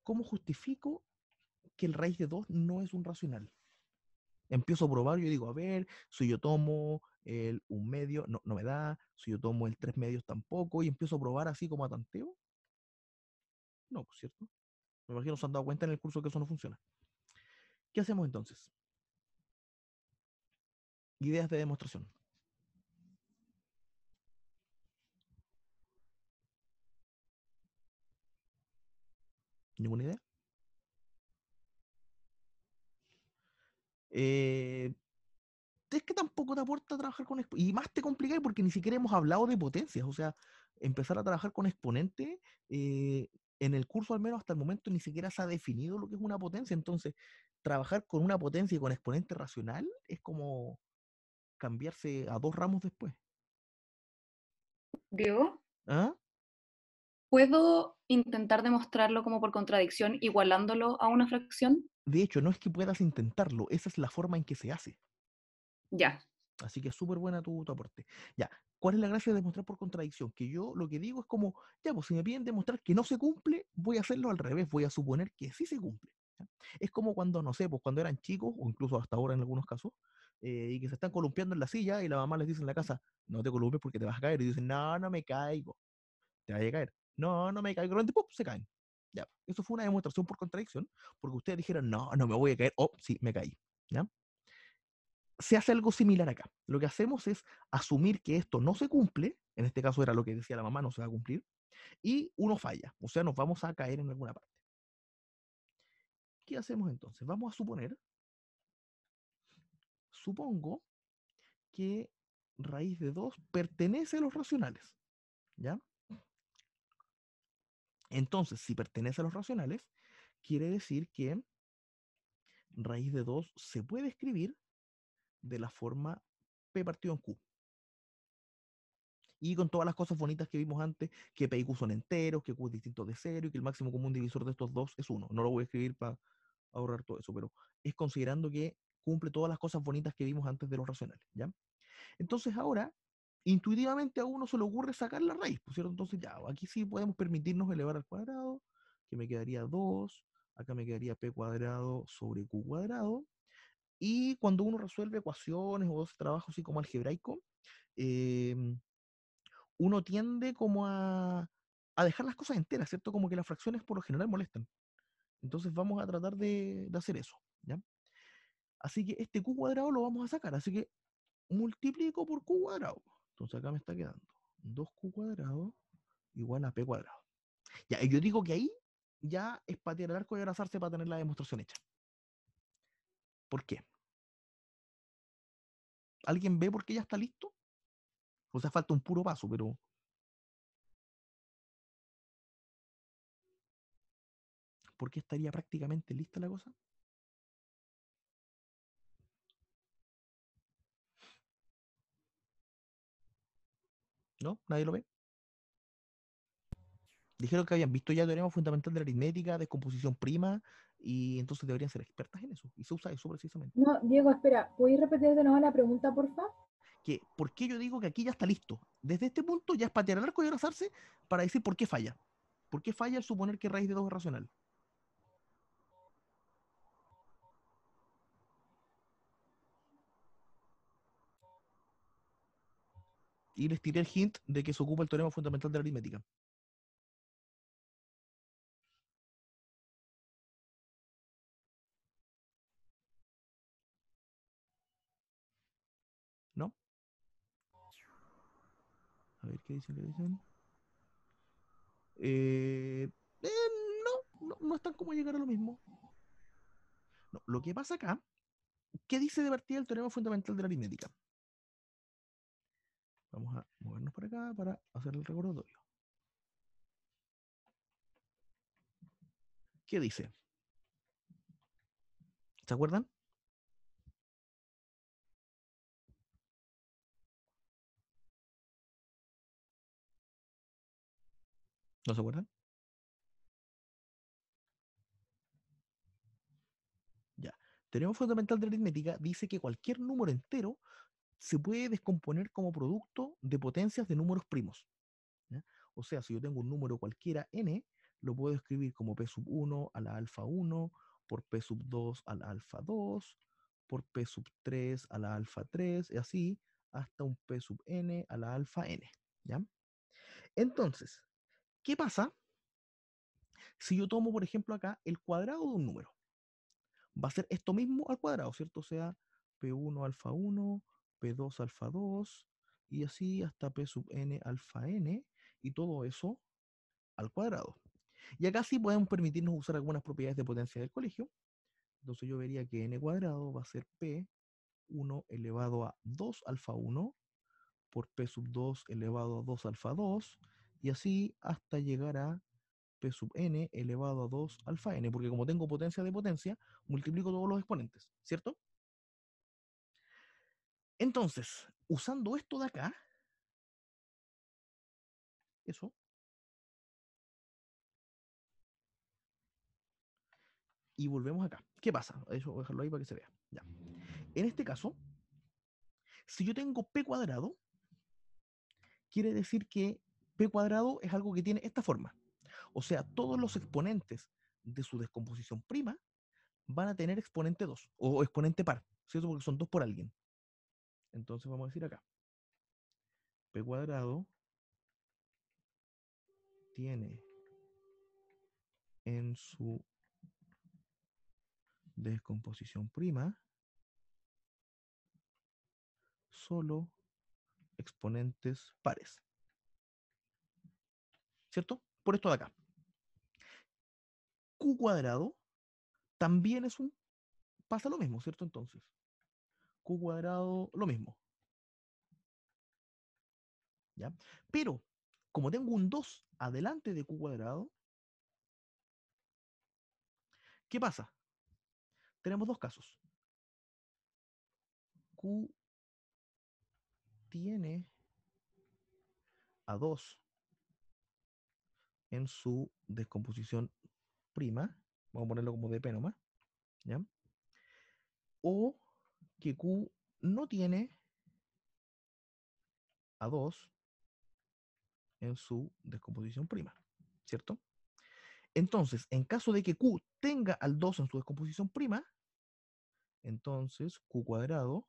¿Cómo justifico que el raíz de 2 no es un racional? Empiezo a probar, yo digo, a ver, si yo tomo el 1 medio, no, no me da, si yo tomo el 3 medios tampoco, y empiezo a probar así como a tanteo. No, pues cierto. Me imagino que se han dado cuenta en el curso que eso no funciona. ¿Qué hacemos entonces? Ideas de demostración. ¿Ninguna idea? Eh, es que tampoco te aporta trabajar con y más te complica porque ni siquiera hemos hablado de potencias, o sea, empezar a trabajar con exponentes, en el curso al menos hasta el momento ni siquiera se ha definido lo que es una potencia, entonces trabajar con una potencia y con exponente racional es como cambiarse a dos ramos después. Diego, ¿Ah? ¿puedo intentar demostrarlo como por contradicción, igualándolo a una fracción? De hecho, no es que puedas intentarlo, esa es la forma en que se hace. Ya. Así que es súper buena tu aporte. Ya, ¿cuál es la gracia de demostrar por contradicción? Que yo lo que digo es como, ya, pues si me piden demostrar que no se cumple, voy a hacerlo al revés, voy a suponer que sí se cumple. ¿Ya? Es como cuando, no sé, pues cuando eran chicos, o incluso hasta ahora en algunos casos, y que se están columpiando en la silla y la mamá les dice en la casa, no te columpies porque te vas a caer. Y dicen, no, no me caigo, te vas a caer. No, no me caigo, de repente, ¡pum!, se caen. Ya, eso fue una demostración por contradicción, porque ustedes dijeron, no, no me voy a caer, oh, sí, me caí. ¿Ya? Se hace algo similar acá. Lo que hacemos es asumir que esto no se cumple, en este caso era lo que decía la mamá, no se va a cumplir, y uno falla, o sea, nos vamos a caer en alguna parte. ¿Qué hacemos entonces? Vamos a supongo que raíz de 2 pertenece a los racionales, ¿ya? Entonces, si pertenece a los racionales, quiere decir que raíz de 2 se puede escribir de la forma P partido en Q. Y con todas las cosas bonitas que vimos antes, que P y Q son enteros, que Q es distinto de cero y que el máximo común divisor de estos dos es 1. No lo voy a escribir para ahorrar todo eso, pero es considerando que cumple todas las cosas bonitas que vimos antes de los racionales, ¿ya? Entonces ahora, intuitivamente a uno se le ocurre sacar la raíz, pues, ¿cierto? Entonces ya, aquí sí podemos permitirnos elevar al cuadrado, que me quedaría 2, acá me quedaría p cuadrado sobre q cuadrado, y cuando uno resuelve ecuaciones o trabajos así como algebraico, uno tiende como a dejar las cosas enteras, ¿cierto? Como que las fracciones por lo general molestan. Entonces vamos a tratar de hacer eso, ¿ya? Así que este q cuadrado lo vamos a sacar, así que multiplico por q cuadrado. Entonces acá me está quedando 2q cuadrado igual a p cuadrado. Ya, y yo digo que ahí ya es patear el arco y abrazarse para tener la demostración hecha. ¿Por qué? ¿Alguien ve por qué ya está listo? O sea, falta un puro paso, pero ¿por qué estaría prácticamente lista la cosa? ¿No? ¿Nadie lo ve? Dijeron que habían visto ya el teorema fundamental de la aritmética, descomposición prima, y entonces deberían ser expertas en eso. Y se usa eso precisamente. No, Diego, espera, ¿puedes repetir de nuevo la pregunta, porfa? Que, ¿por qué yo digo que aquí ya está listo? Desde este punto ya es patear el arco y abrazarse para decir por qué falla. ¿Por qué falla el suponer que raíz de 2 es racional? Y les tiré el hint de que se ocupa el teorema fundamental de la aritmética. ¿No? A ver, ¿qué dicen? ¿Qué dicen? Eh, eh, no es tan como llegar a lo mismo. No, lo que pasa acá, ¿qué dice de partida el teorema fundamental de la aritmética? Vamos a movernos por acá para hacer el recordatorio. ¿Qué dice? ¿Se acuerdan? ¿No se acuerdan? Ya. Teorema fundamental de la aritmética dice que cualquier número entero se puede descomponer como producto de potencias de números primos. ¿Ya? O sea, si yo tengo un número cualquiera n, lo puedo escribir como p sub 1 a la alfa 1, por p sub 2 a la alfa 2, por p sub 3 a la alfa 3, y así hasta un p sub n a la alfa n. ¿Ya? Entonces, ¿qué pasa si yo tomo, por ejemplo, acá el cuadrado de un número? Va a ser esto mismo al cuadrado, ¿cierto? O sea, p1 alfa 1, p2 alfa 2, y así hasta p sub n alfa n, y todo eso al cuadrado. Y acá sí podemos permitirnos usar algunas propiedades de potencia del colegio. Entonces yo vería que n cuadrado va a ser p1 elevado a 2 alfa 1 por p sub 2 elevado a 2 alfa 2, y así hasta llegar a p sub n elevado a 2 alfa n, porque como tengo potencia de potencia, multiplico todos los exponentes, ¿cierto? Entonces, usando esto de acá, eso, y volvemos acá. ¿Qué pasa? Eso voy a dejarlo ahí para que se vea. Ya. En este caso, si yo tengo p cuadrado, quiere decir que p cuadrado es algo que tiene esta forma. O sea, todos los exponentes de su descomposición prima van a tener exponente 2 o exponente par, ¿cierto? Porque son 2 por alguien. Entonces vamos a decir acá, p cuadrado tiene en su descomposición prima solo exponentes pares, ¿cierto? Por esto de acá. Q cuadrado también es pasa lo mismo, ¿cierto? Entonces, Q cuadrado, lo mismo, ¿ya? Pero, como tengo un 2 adelante de Q cuadrado, ¿qué pasa? Tenemos dos casos. Q tiene a 2 en su descomposición prima, vamos a ponerlo como dp nomás, ¿ya? O que Q no tiene a 2 en su descomposición prima, ¿cierto? Entonces, en caso de que Q tenga al 2 en su descomposición prima, entonces Q cuadrado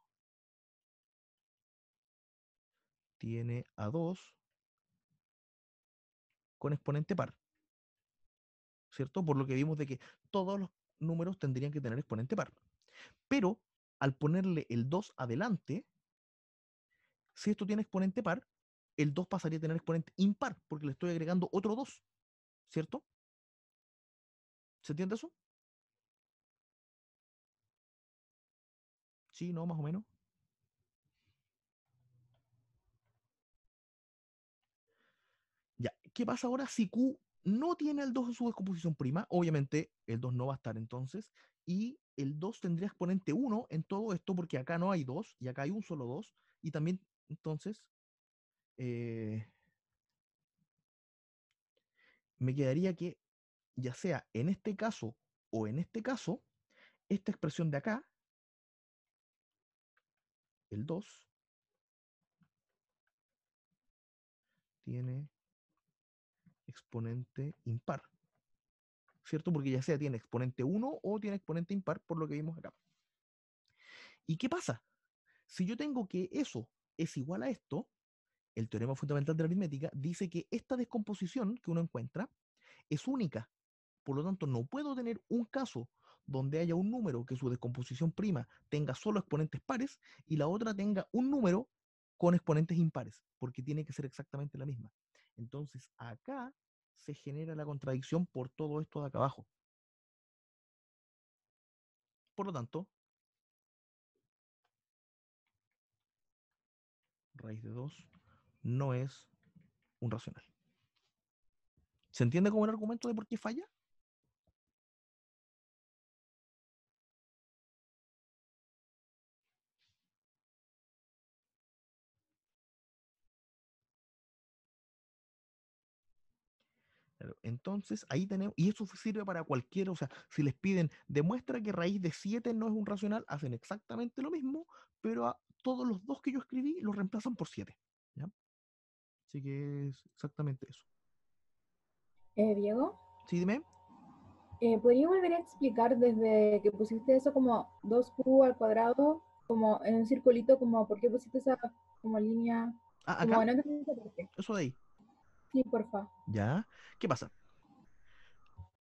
tiene a 2 con exponente par, ¿cierto? Por lo que vimos de que todos los números tendrían que tener exponente par. Pero al ponerle el 2 adelante, si esto tiene exponente par, el 2 pasaría a tener exponente impar, porque le estoy agregando otro 2, ¿cierto? ¿Se entiende eso? Sí, no, más o menos. Ya, ¿qué pasa ahora si Q no tiene el 2 en su descomposición prima? Obviamente el 2 no va a estar entonces, y el 2 tendría exponente 1 en todo esto, porque acá no hay 2, y acá hay un solo 2, y también entonces eh, me quedaría que ya sea en este caso o en este caso, esta expresión de acá, el 2, tiene exponente impar, ¿cierto? Porque ya sea tiene exponente 1 o tiene exponente impar, por lo que vimos acá. ¿Y qué pasa? Si yo tengo que eso es igual a esto, el teorema fundamental de la aritmética dice que esta descomposición que uno encuentra es única. Por lo tanto, no puedo tener un caso donde haya un número que su descomposición prima tenga solo exponentes pares y la otra tenga un número con exponentes impares, porque tiene que ser exactamente la misma. Entonces, acá se genera la contradicción por todo esto de acá abajo. Por lo tanto, raíz de 2 no es un racional. ¿Se entiende como el argumento de por qué falla? Claro, entonces ahí tenemos, y eso sirve para cualquiera, o sea, si les piden, demuestra que raíz de 7 no es un racional, hacen exactamente lo mismo, pero a todos los dos que yo escribí los reemplazan por 7. ¿Ya? Así que es exactamente eso. Diego, ¿Sí, dime? ¿podrías volver a explicar desde que pusiste eso como 2Q al cuadrado, como en un circulito, como por qué pusiste esa como línea, Ah, acá, como no entendí esa parte? eso de ahí. Sí, porfa. ¿Ya? ¿Qué pasa?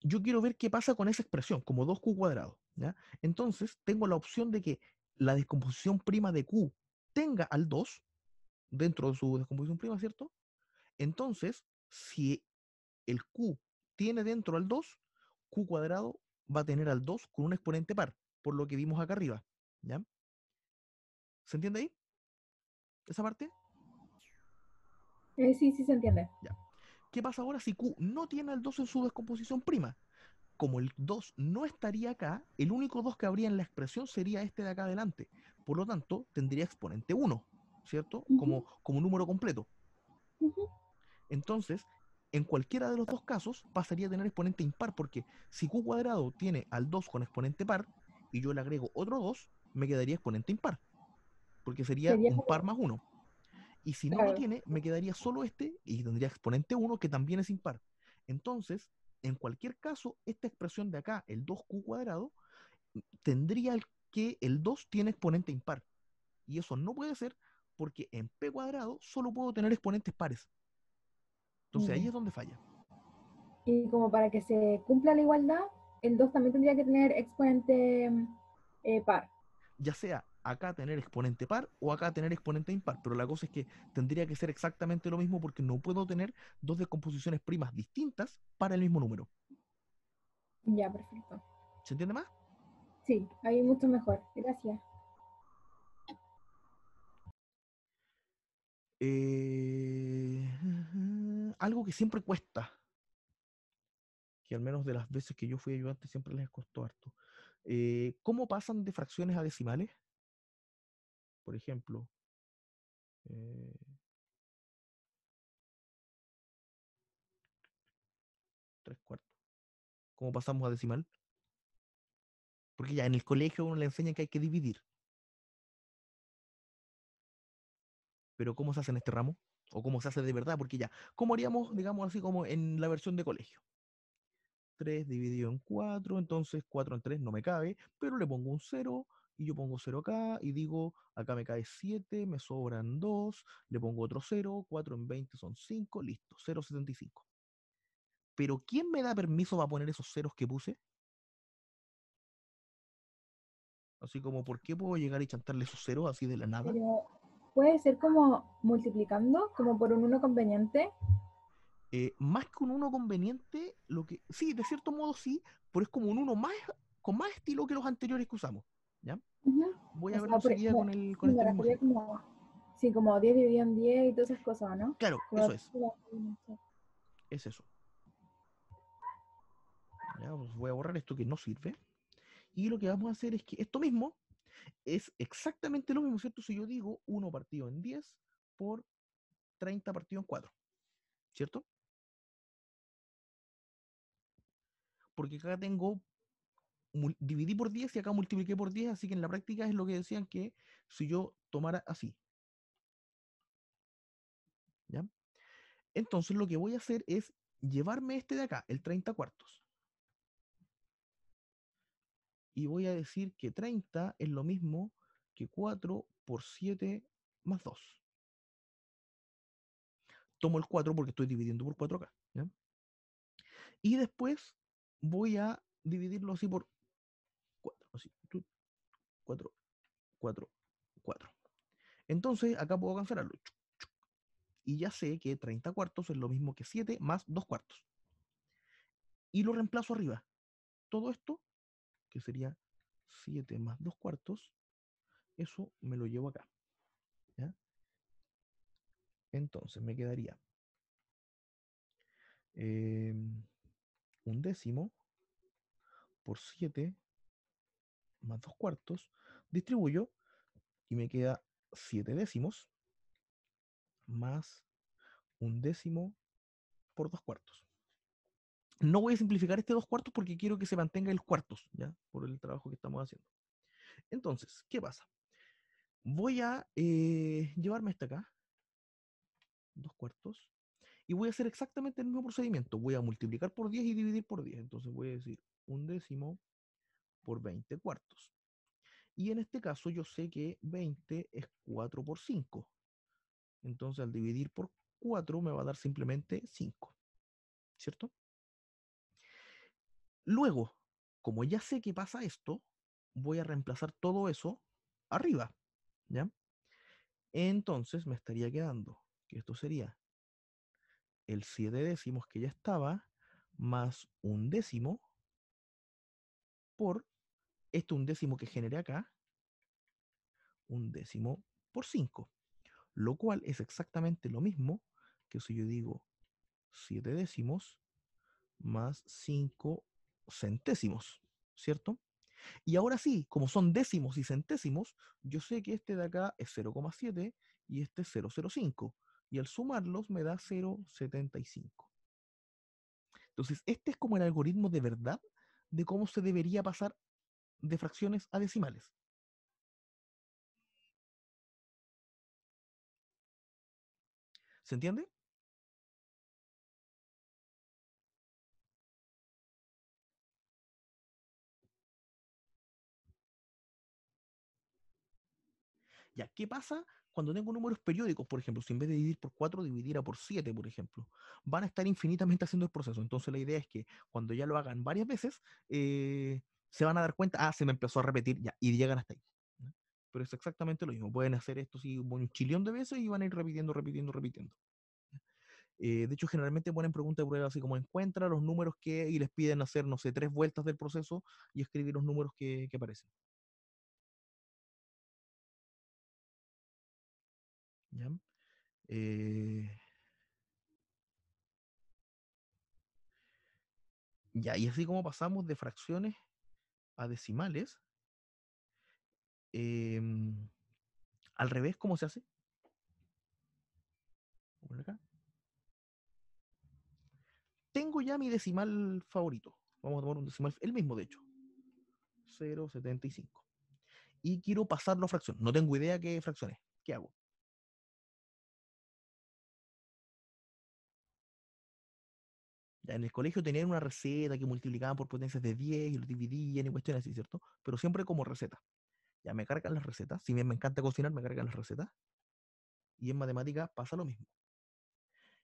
Yo quiero ver qué pasa con esa expresión, como 2Q cuadrado. ¿Ya? Entonces, tengo la opción de que la descomposición prima de Q tenga al 2 dentro de su descomposición prima, ¿cierto? Entonces, si el Q tiene dentro al 2, Q cuadrado va a tener al 2 con un exponente par, por lo que vimos acá arriba. ¿Ya? ¿Se entiende ahí? ¿Esa parte? Sí, sí se entiende. Ya. ¿Qué pasa ahora si Q no tiene al 2 en su descomposición prima? Como el 2 no estaría acá, el único 2 que habría en la expresión sería este de acá adelante. Por lo tanto, tendría exponente 1, ¿cierto? Ujú, Como número completo. ujú. Entonces, en cualquiera de los dos casos pasaría a tener exponente impar, porque si Q cuadrado tiene al 2 con exponente par y yo le agrego otro 2, me quedaría exponente impar, porque sería Sería un par como, más 1. Y si no lo claro, tiene, me quedaría solo este y tendría exponente 1 que también es impar. Entonces, en cualquier caso, esta expresión de acá, el 2Q cuadrado, tendría que el 2 tiene exponente impar. Y eso no puede ser porque en P cuadrado solo puedo tener exponentes pares. Entonces ahí ya. es donde falla. Y como para que se cumpla la igualdad, el 2 también tendría que tener exponente par. Ya sea acá tener exponente par o acá tener exponente impar, pero la cosa es que tendría que ser exactamente lo mismo porque no puedo tener dos descomposiciones primas distintas para el mismo número. Ya, perfecto. ¿Se entiende más? Sí, ahí mucho mejor. Gracias. Eh, algo que siempre cuesta, que al menos de las veces que yo fui ayudante siempre les costó harto. ¿Cómo pasan de fracciones a decimales? Por ejemplo, eh, 3/4. ¿Cómo pasamos a decimal? Porque ya en el colegio uno le enseña que hay que dividir. Pero ¿cómo se hace en este ramo? ¿O cómo se hace de verdad? Porque ya, ¿cómo haríamos, digamos así, como en la versión de colegio? 3 dividido en 4, entonces 4 en 3 no me cabe, pero le pongo un 0 y yo pongo 0 acá y digo, acá me cae 7, me sobran 2, le pongo otro 0, 4 en 20 son 5, listo, 0,75. Pero ¿quién me da permiso para poner esos ceros que puse? Así como, ¿por qué puedo llegar y chantarle esos ceros así de la nada? Pero puede ser como multiplicando, como por un 1 conveniente. Más que un 1 conveniente, sí, de cierto modo sí, pero es como un 1 más, con más estilo que los anteriores que usamos. ¿Ya? Ujú. Voy O a sea, verlo enseguida con sí, me este mismo refería ejemplo. como, sí, como 10 dividido en 10 y todas esas cosas, ¿no? Claro, Como, eso es eso. Ya, pues voy a borrar esto que no sirve. Y lo que vamos a hacer es que esto mismo es exactamente lo mismo, ¿cierto? Si yo digo 1 partido en 10 por 30 partido en 4, ¿cierto? Porque acá tengo, dividí por 10 y acá multipliqué por 10, así que en la práctica es lo que decían que si yo tomara así, ¿ya? Entonces lo que voy a hacer es llevarme este de acá, el 30 cuartos. Y voy a decir que 30 es lo mismo que 4 por 7 más 2. Tomo el 4 porque estoy dividiendo por 4 acá, ¿ya? Y después voy a dividirlo así por 4, así, 4, 4, 4. Entonces acá puedo cancelarlo. Y ya sé que 30 cuartos es lo mismo que 7 más 2 cuartos. Y lo reemplazo arriba. Todo esto, que sería 7 más 2 cuartos, eso me lo llevo acá, ¿ya? Entonces me quedaría eh, un décimo por 7 más 2 cuartos, distribuyo y me queda 7 décimos más un décimo por 2 cuartos. No voy a simplificar este 2 cuartos porque quiero que se mantenga el cuartos, ¿ya? Por el trabajo que estamos haciendo. Entonces, ¿qué pasa? Voy a llevarme hasta acá, 2 cuartos, y voy a hacer exactamente el mismo procedimiento. Voy a multiplicar por 10 y dividir por 10. Entonces voy a decir un décimo por 20 cuartos. Y en este caso yo sé que 20 es 4 por 5. Entonces al dividir por 4 me va a dar simplemente 5, ¿cierto? Luego, como ya sé que pasa esto, voy a reemplazar todo eso arriba, ¿ya? Entonces me estaría quedando que esto sería el 7 décimos que ya estaba, más un décimo por un décimo que generé acá, un décimo por 5, lo cual es exactamente lo mismo que si yo digo 7 décimos más 5 centésimos, ¿cierto? Y ahora sí, como son décimos y centésimos, yo sé que este de acá es 0,7 y este es 0,05. Y al sumarlos me da 0,75. Entonces, este es como el algoritmo de verdad de cómo se debería pasar de fracciones a decimales. ¿Se entiende? Ya, ¿qué pasa cuando tengo números periódicos, por ejemplo? Si en vez de dividir por 4, dividiera por 7, por ejemplo, van a estar infinitamente haciendo el proceso. Entonces la idea es que cuando ya lo hagan varias veces, se van a dar cuenta, se me empezó a repetir, ya, y llegan hasta ahí, ¿no? Pero es exactamente lo mismo. Pueden hacer esto sí, un chillón de veces y van a ir repitiendo, repitiendo, repitiendo. De hecho, generalmente ponen preguntas de prueba así como encuentra los números que, y les piden hacer, no sé, 3 vueltas del proceso y escribir los números que aparecen. ¿Ya? Eh, Ya, y así como pasamos de fracciones a decimales, em, al revés, ¿cómo se hace? Voy a poner acá. Tengo ya mi decimal favorito. Vamos a tomar un decimal, el mismo de hecho, 0,75. Y quiero pasarlo a fracción. No tengo idea qué fracción es. ¿Qué hago? Ya en el colegio tenían una receta que multiplicaban por potencias de 10 y lo dividían y cuestiones así, ¿cierto? Pero siempre como receta. Ya me cargan las recetas. Si bien me encanta cocinar, me cargan las recetas. Y en matemática pasa lo mismo.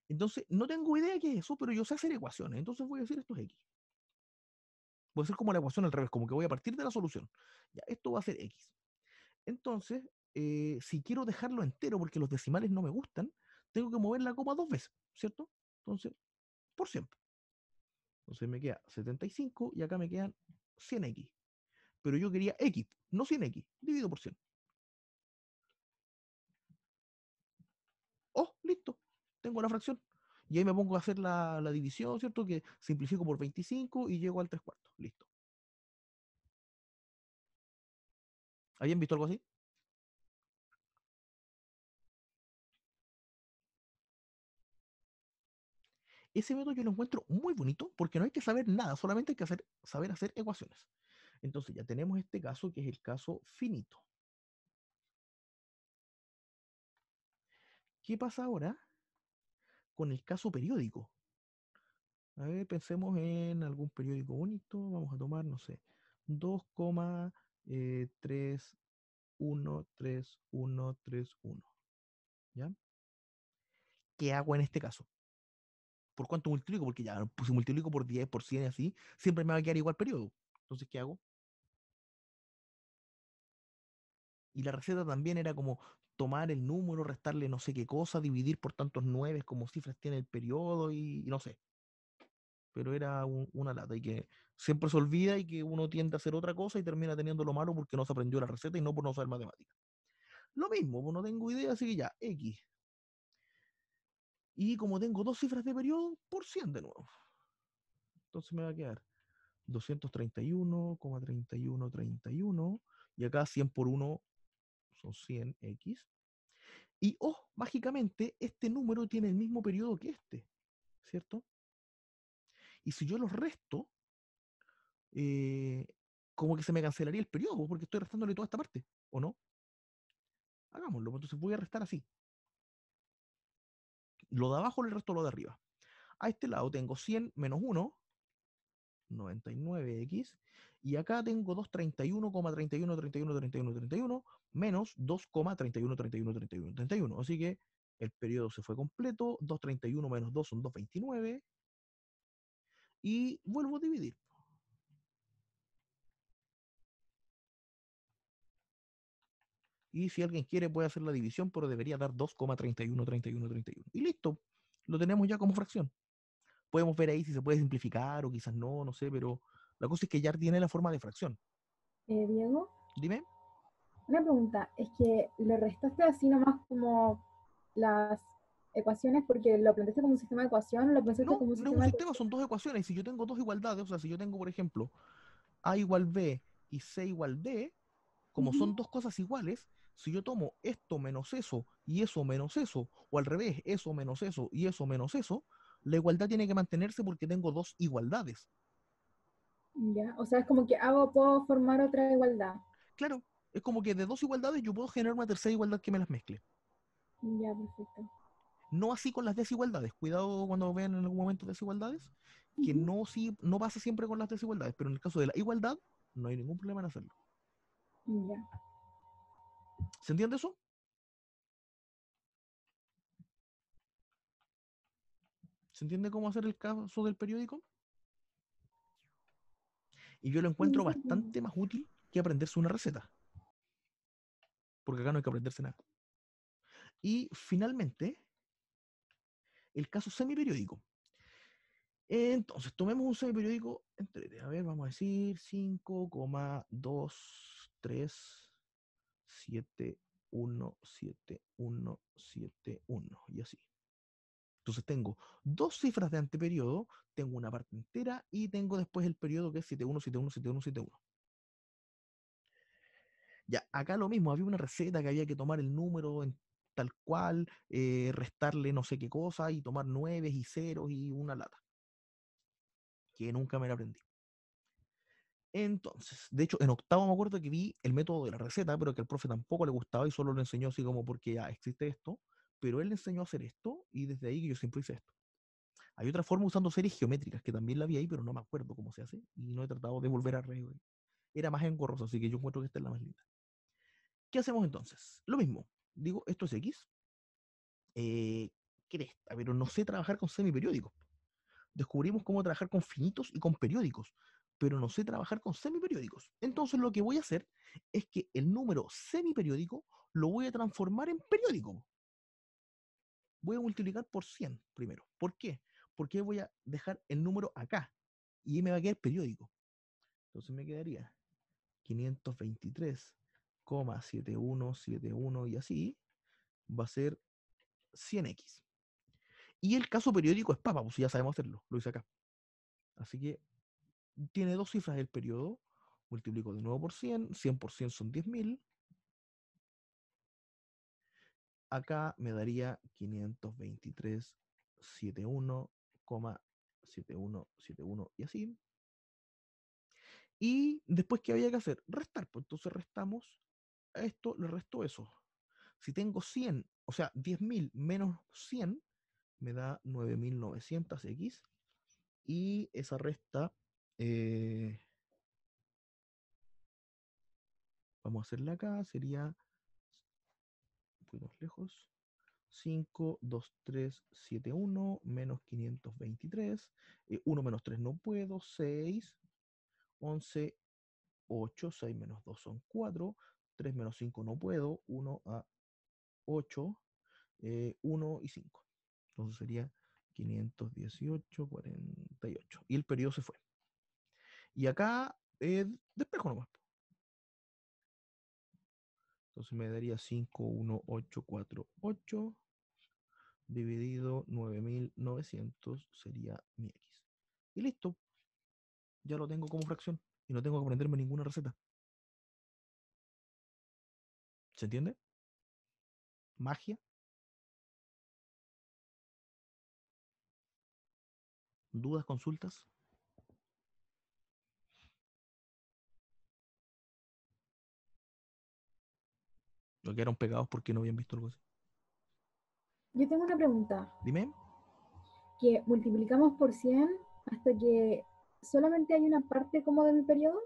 Entonces, no tengo idea qué es eso, pero yo sé hacer ecuaciones. Entonces voy a decir esto es X. Voy a hacer como la ecuación al revés, como que voy a partir de la solución. Ya, esto va a ser X. Entonces, si quiero dejarlo entero porque los decimales no me gustan, tengo que mover la coma 2 veces, ¿cierto? Entonces, por siempre. Entonces me queda 75 y acá me quedan 100X. Pero yo quería X, no 100X. Divido por 100. Oh, listo. Tengo la fracción. Y ahí me pongo a hacer la división, ¿cierto? Que simplifico por 25 y llego al 3/4. Listo. ¿Habían visto algo así? Ese método yo lo encuentro muy bonito porque no hay que saber nada, solamente hay que saber hacer ecuaciones. Entonces ya tenemos este caso que es el caso finito. ¿Qué pasa ahora con el caso periódico? A ver, pensemos en algún periódico bonito. Vamos a tomar, no sé, 2,313131. ¿Ya? ¿Qué hago en este caso? ¿Por cuánto multiplico? Porque ya, pues, si multiplico por 10, por 100 y así, siempre me va a quedar igual periodo. Entonces, ¿qué hago? Y la receta también era como tomar el número, restarle no sé qué cosa, dividir por tantos 9 como cifras tiene el periodo y no sé. Pero era una lata y que siempre se olvida y que uno tiende a hacer otra cosa y termina teniendo lo malo porque no se aprendió la receta y no por no saber matemáticas. Lo mismo, pues no tengo idea, así que ya, X. Y como tengo dos cifras de periodo, por 100 de nuevo. Entonces me va a quedar 231,3131 y acá 100 por 1 son 100X. Y, oh, mágicamente, este número tiene el mismo periodo que este, ¿cierto? Y si yo los resto, eh, como que se me cancelaría el periodo, porque estoy restándole toda esta parte, ¿o no? Hagámoslo, pues, entonces voy a restar así. Lo de abajo le resto lo de arriba. A este lado tengo 100 menos 1, 99X, y acá tengo 231,313131 menos 2,31313131. Así que el periodo se fue completo, 231 menos 2 son 229, y vuelvo a dividir. Y si alguien quiere puede hacer la división, pero debería dar 2,313131. Y listo, lo tenemos ya como fracción. Podemos ver ahí si se puede simplificar o quizás no, no sé, pero la cosa es que ya tiene la forma de fracción. Diego, Dime. una pregunta, es que lo restaste así nomás como las ecuaciones porque lo planteaste como un sistema de ecuación o lo pensaste No, como un no es un sistema de sistema, son dos ecuaciones. Si yo tengo dos igualdades, o sea, si yo tengo, por ejemplo, A igual B y C igual D, como Ujú. son dos cosas iguales, si yo tomo esto menos eso y eso menos eso, o al revés, eso menos eso y eso menos eso, la igualdad tiene que mantenerse porque tengo dos igualdades. Ya, o sea, es como que puedo formar otra igualdad. Claro, es como que de dos igualdades yo puedo generar una tercera igualdad que me las mezcle. Ya, perfecto. No así con las desigualdades. Cuidado cuando vean en algún momento desigualdades, que Ujú. no pasa siempre con las desigualdades, pero en el caso de la igualdad, no hay ningún problema en hacerlo. Ya. ¿Se entiende eso? ¿Se entiende cómo hacer el caso del periódico? Y yo lo Sí, encuentro sí, sí. bastante más útil que aprenderse una receta, porque acá no hay que aprenderse nada. Y finalmente, el caso semiperiódico. Entonces, tomemos un semiperiódico entre, a ver, vamos a decir 5,23717171 y así. Entonces tengo dos cifras de anteperiodo, tengo una parte entera y tengo después el periodo que es 71717171. Ya, acá lo mismo, había una receta que había que tomar el número en tal cual, restarle no sé qué cosa y tomar nueves y ceros y una lata, que nunca me la aprendí. Entonces, de hecho, en octavo me acuerdo que vi el método de la receta, pero que al profe tampoco le gustaba y solo lo enseñó así como porque ya existe esto, pero él le enseñó a hacer esto y desde ahí que yo siempre hice esto. Hay otra forma usando series geométricas que también la vi ahí, pero no me acuerdo cómo se hace y no he tratado de volver a re. Era más engorroso, así que yo encuentro que esta es la más linda. ¿Qué hacemos entonces? Lo mismo. Digo, esto es X. Cresta, pero no sé trabajar con semiperiódicos. Descubrimos cómo trabajar con finitos y con periódicos, pero no sé trabajar con semiperiódicos. Entonces lo que voy a hacer es que el número semiperiódico lo voy a transformar en periódico. Voy a multiplicar por 100 primero. ¿Por qué? Porque voy a dejar el número acá y me va a quedar periódico. Entonces me quedaría 523,7171 y así va a ser 100x. Y el caso periódico es papa, pues ya sabemos hacerlo, lo hice acá. Así que tiene dos cifras el periodo, multiplico de nuevo por 100, 100 por 100 son 10.000. Acá me daría 523,71,7171 y así. Y después, ¿qué había que hacer? Restar, pues entonces restamos a esto, le resto eso. Si tengo 100, o sea, 10.000 menos 100, me da 9.900x. Y esa resta, vamos a hacerla acá, sería, un poquito más lejos, 52371 menos 523, 1 menos 3 no puedo, 6, 11, 8, 6 menos 2 son 4, 3 menos 5 no puedo, 1 a 8, 1 y 5. Entonces sería 518,48. Y el periodo se fue. Y acá, despejo nomás. Entonces me daría 51848 dividido 9.900 sería mi x. Y listo. Ya lo tengo como fracción. Y no tengo que aprenderme ninguna receta. ¿Se entiende? Magia. ¿Dudas, consultas? ¿O quedaron pegados porque no habían visto algo así? Yo tengo una pregunta, Dime. que multiplicamos por 100 hasta que solamente hay una parte como del periodo,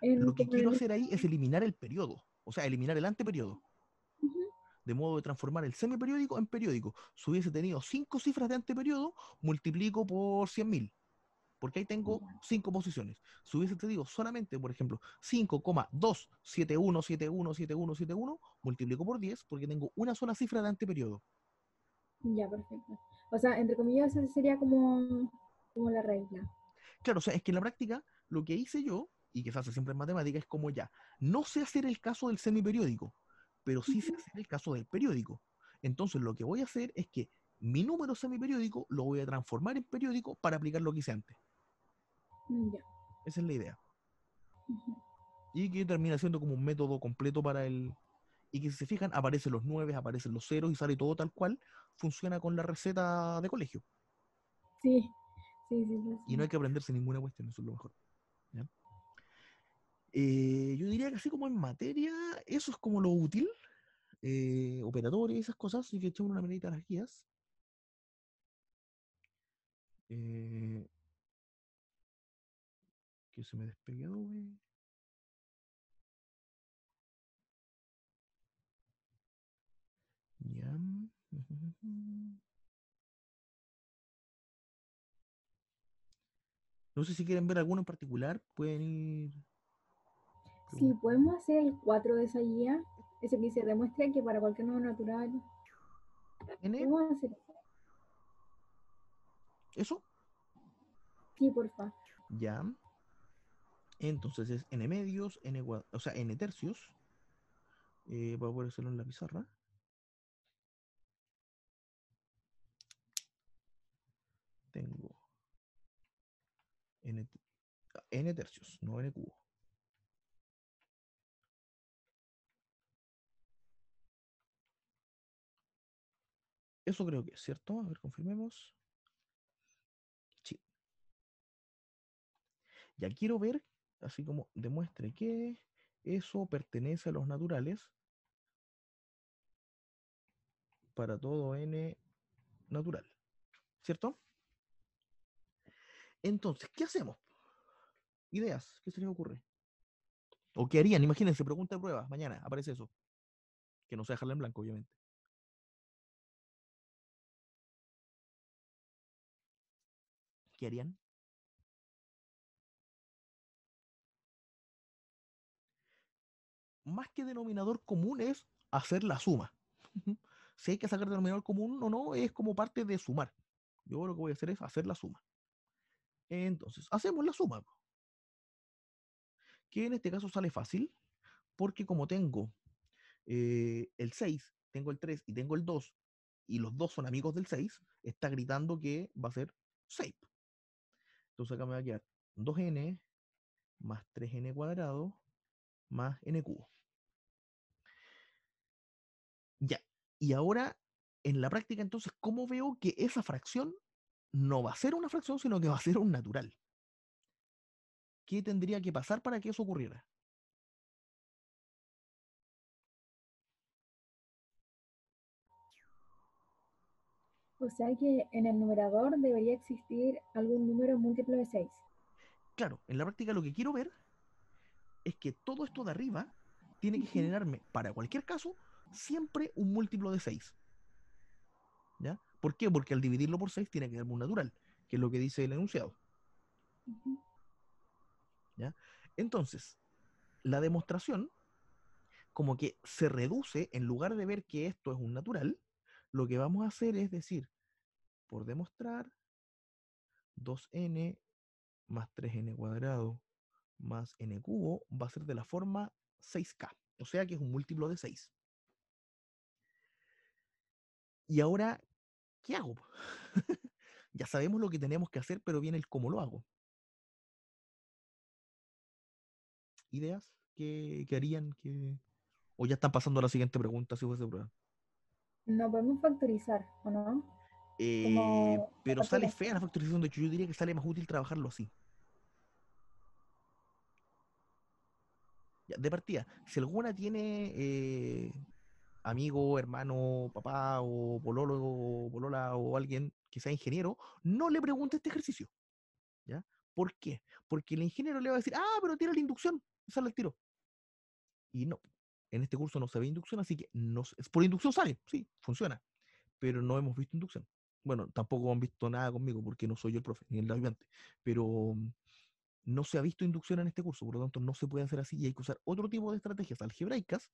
Lo que como en el quiero mismo. hacer ahí es eliminar el periodo. O sea, eliminar el anteperiodo. Ujú. De modo de transformar el semiperiódico en periódico. Si hubiese tenido 5 cifras de anteperiodo, multiplico por 100.000. Porque ahí tengo 5 posiciones. Si hubiese tenido solamente, por ejemplo, 5,271717171, multiplico por 10 porque tengo una sola cifra de anteperiodo. Ya, perfecto. O sea, entre comillas, esa sería como la regla. Claro, o sea, es que en la práctica lo que hice yo, y que se hace siempre en matemática, es como ya, no sé hacer el caso del semiperiódico, pero sí sé Ujú. hacer el caso del periódico. Entonces lo que voy a hacer es que mi número semiperiódico lo voy a transformar en periódico para aplicar lo que hice antes. Ya. Esa es la idea. Ujú. Y que termina siendo como un método completo para el... Y que si se fijan, aparecen los 9, aparecen los ceros y sale todo tal cual. Funciona con la receta de colegio. Sí, sí, sí, sí, Y no sí. hay que aprenderse ninguna cuestión, eso es lo mejor. ¿Ya? Yo diría que así como en materia, eso es como lo útil. Operadores, esas cosas, así que echemos una miradita a las guías. Eh, que se me despegue Adobe. Ya. No sé si quieren ver alguno en particular, pueden ir Sí, preguntando. podemos hacer el 4 de esa guía, ese que se demuestra que para cualquier número natural, N, podemos hacer eso. eso, Sí, porfa. ya. Entonces es n medios, o sea, n tercios. Voy a poder hacerlo en la pizarra. Tengo n, n tercios, no n cubo. Eso creo que es, ¿cierto? A ver, confirmemos. Sí. Ya quiero ver, así como demuestre que eso pertenece a los naturales para todo n natural, ¿cierto? Entonces, ¿qué hacemos? Ideas, ¿qué se les ocurre? ¿O qué harían? Imagínense, pregunta de prueba, mañana aparece eso. Que no se dejarla en blanco, obviamente. ¿Qué harían? Más que denominador común es hacer la suma. Si hay que sacar denominador común o no, es como parte de sumar. Yo lo que voy a hacer es hacer la suma. Entonces, hacemos la suma, que en este caso sale fácil, porque como tengo el 6, tengo el 3 y tengo el 2, y los dos son amigos del 6, está gritando que va a ser 6. Entonces acá me va a quedar 2n más 3n cuadrado más n cubo. Ya. Y ahora, en la práctica, entonces, ¿cómo veo que esa fracción no va a ser una fracción, sino que va a ser un natural? ¿Qué tendría que pasar para que eso ocurriera? O sea que en el numerador debería existir algún número múltiplo de 6. Claro, en la práctica lo que quiero ver es que todo esto de arriba tiene que Ujú. generarme, para cualquier caso, siempre un múltiplo de 6. ¿Ya? ¿Por qué? Porque al dividirlo por 6 tiene que darme un natural, que es lo que dice el enunciado. Ujú. ¿Ya? Entonces, la demostración como que se reduce, en lugar de ver que esto es un natural, lo que vamos a hacer es decir, por demostrar, 2n más 3n cuadrado más n cubo va a ser de la forma 6k, o sea que es un múltiplo de 6. Y ahora, ¿qué hago? Ya sabemos lo que tenemos que hacer, pero viene el cómo lo hago. ¿Ideas que harían? ¿O ya están pasando a la siguiente pregunta si fuese prueba? No podemos factorizar, ¿o no? Como Pero aparte sale de fea esto. la factorización, de hecho yo diría que sale más útil trabajarlo así. Ya, de partida, si alguna tiene amigo, hermano, papá o pololo o polola o alguien que sea ingeniero, no le pregunte este ejercicio. ¿Ya? ¿Por qué? Porque el ingeniero le va a decir, ah, pero tiene la inducción, sale el tiro. Y no, en este curso no se ve inducción, así que no, por inducción sale, sí, funciona, pero no hemos visto inducción. Bueno, tampoco han visto nada conmigo porque no soy yo el profe, ni el ayudante, pero no se ha visto inducción en este curso, por lo tanto no se puede hacer así y hay que usar otro tipo de estrategias algebraicas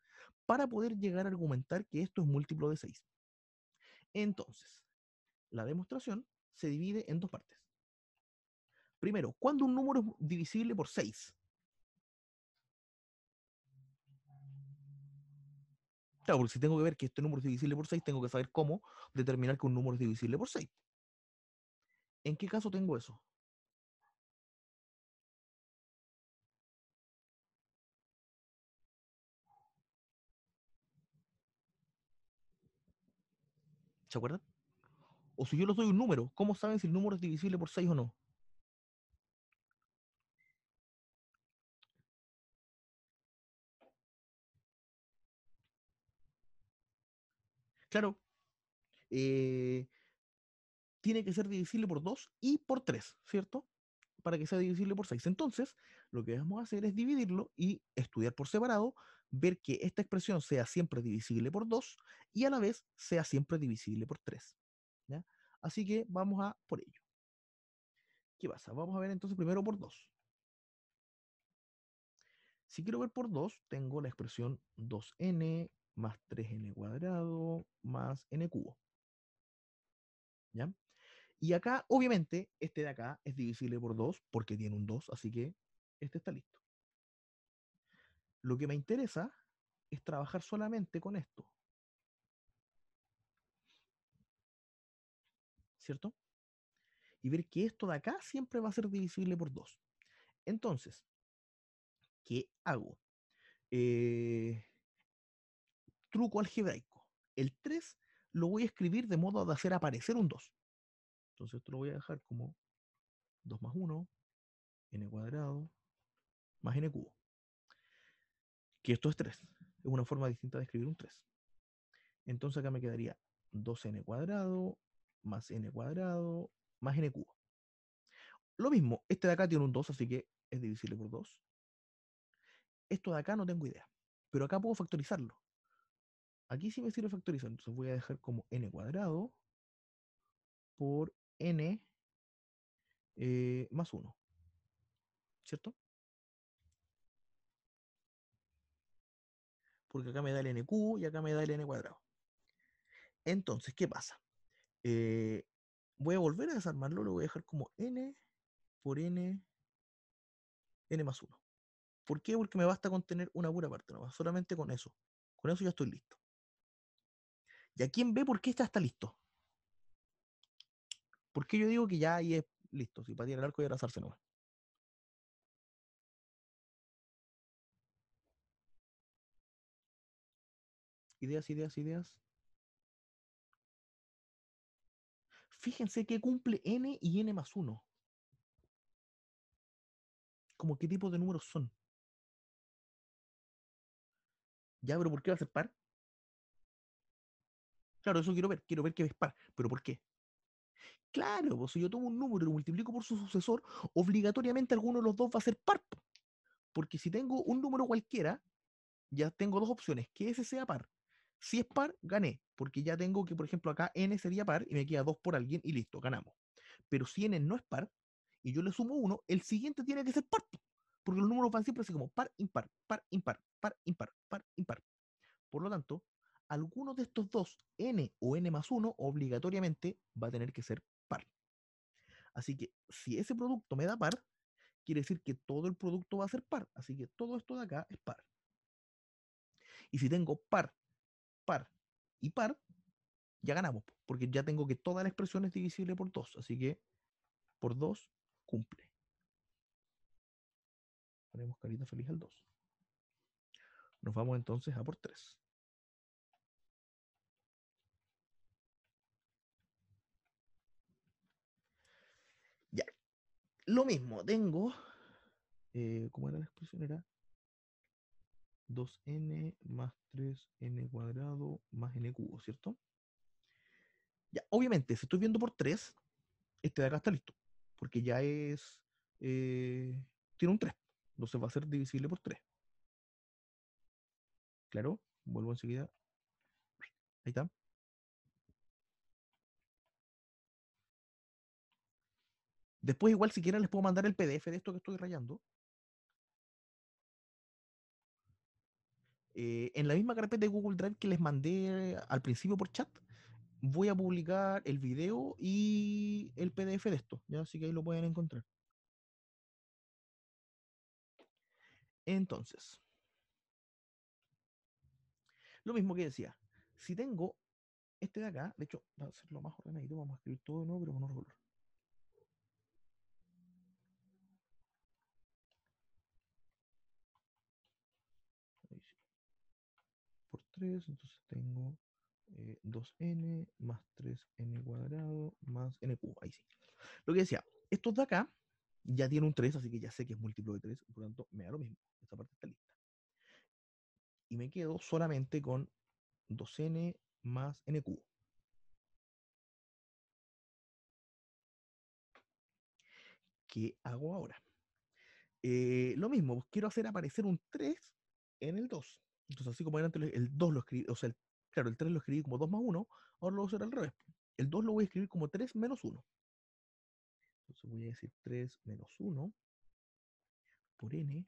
para poder llegar a argumentar que esto es múltiplo de 6. Entonces, la demostración se divide en dos partes. Primero, ¿cuándo un número es divisible por 6? Claro, porque si tengo que ver que este número es divisible por 6, tengo que saber cómo determinar que un número es divisible por 6. ¿En qué caso tengo eso? ¿Se acuerdan? O si yo les doy un número, ¿cómo saben si el número es divisible por 6 o no? Claro, eh, tiene que ser divisible por 2 y por 3, ¿cierto? Para que sea divisible por 6. Entonces, lo que vamos a hacer es dividirlo y estudiar por separado, ver que esta expresión sea siempre divisible por 2 y a la vez sea siempre divisible por 3. ¿Ya? Así que vamos a por ello. ¿Qué pasa? Vamos a ver entonces primero por 2. Si quiero ver por 2, tengo la expresión 2n más 3n cuadrado más n cubo. ¿Ya? Y acá, obviamente, este de acá es divisible por 2 porque tiene un 2, así que este está listo. Lo que me interesa es trabajar solamente con esto, ¿cierto? Y ver que esto de acá siempre va a ser divisible por 2. Entonces, ¿qué hago? Eh, Truco algebraico. El 3 lo voy a escribir de modo de hacer aparecer un 2. Entonces esto lo voy a dejar como 2 más 1, n cuadrado, más n cubo. Que esto es 3. Es una forma distinta de escribir un 3. Entonces acá me quedaría 2n cuadrado más n cuadrado más n cubo. Lo mismo, este de acá tiene un 2, así que es divisible por 2. Esto de acá no tengo idea, pero acá puedo factorizarlo. Aquí sí me sirve factorizar, entonces voy a dejar como n cuadrado por n más 1, ¿cierto? Porque acá me da el n cubo y acá me da el n cuadrado. Entonces, ¿qué pasa? Voy a volver a desarmarlo, lo voy a dejar como n por n más 1. ¿Por qué? Porque me basta con tener una pura parte, no, solamente con eso. Con eso ya estoy listo. ¿Y aquí en B por qué está listo? ¿Por qué yo digo que ya ahí es listo? Si para tirar el arco y abrazarse nomás. Ideas, ideas, ideas. Fíjense que cumple n y n más 1. ¿Cómo qué tipo de números son? Ya, pero ¿por qué va a ser par? Claro, eso quiero ver que es par. ¿Pero por qué? Claro, pues si yo tomo un número y lo multiplico por su sucesor, obligatoriamente alguno de los dos va a ser par. Porque si tengo un número cualquiera, ya tengo dos opciones, que ese sea par. Si es par, gané, porque ya tengo que, por ejemplo, acá n sería par y me queda 2 por alguien y listo, ganamos. Pero si n no es par y yo le sumo 1, el siguiente tiene que ser par, porque los números van siempre así como par, impar, par, impar, par, impar, par, impar. Por lo tanto, alguno de estos dos, n o n más 1, obligatoriamente va a tener que ser par. Así que si ese producto me da par, quiere decir que todo el producto va a ser par. Así que todo esto de acá es par. Y si tengo par, par y par, ya ganamos, porque ya tengo que toda la expresión es divisible por 2. Así que por 2 cumple. Ponemos carita feliz al 2. Nos vamos entonces a por 3. Ya. Lo mismo, tengo. ¿Cómo era la expresión? Era 2n más 3n cuadrado más n cubo, ¿cierto? Ya, obviamente, si estoy viendo por 3, este de acá está listo. Porque ya es. Tiene un 3. Entonces va a ser divisible por 3. Claro, vuelvo enseguida. Ahí está. Después, igual, si quieren, les puedo mandar el PDF de esto que estoy rayando. En la misma carpeta de Google Drive que les mandé al principio por chat, voy a publicar el video y el PDF de esto, ¿ya? Así que ahí lo pueden encontrar. Entonces, lo mismo que decía, si tengo este de acá, de hecho, va a ser lo más ordenadito, vamos a escribir todo de nuevo, pero con otro color. Ahí sí. Por 3, entonces tengo 2n más 3n cuadrado más n cubo, ahí sí. Lo que decía, estos de acá ya tienen un 3, así que ya sé que es múltiplo de 3, por lo tanto me da lo mismo, esta parte está lista. Y me quedo solamente con 2n más n cubo. ¿Qué hago ahora? Lo mismo, pues quiero hacer aparecer un 3 en el 2. Entonces, así como era antes, el 2 lo escribí, o sea, claro, el 3 lo escribí como 2 más 1, ahora lo voy a hacer al revés. El 2 lo voy a escribir como 3 menos 1. Entonces voy a decir 3 menos 1 por n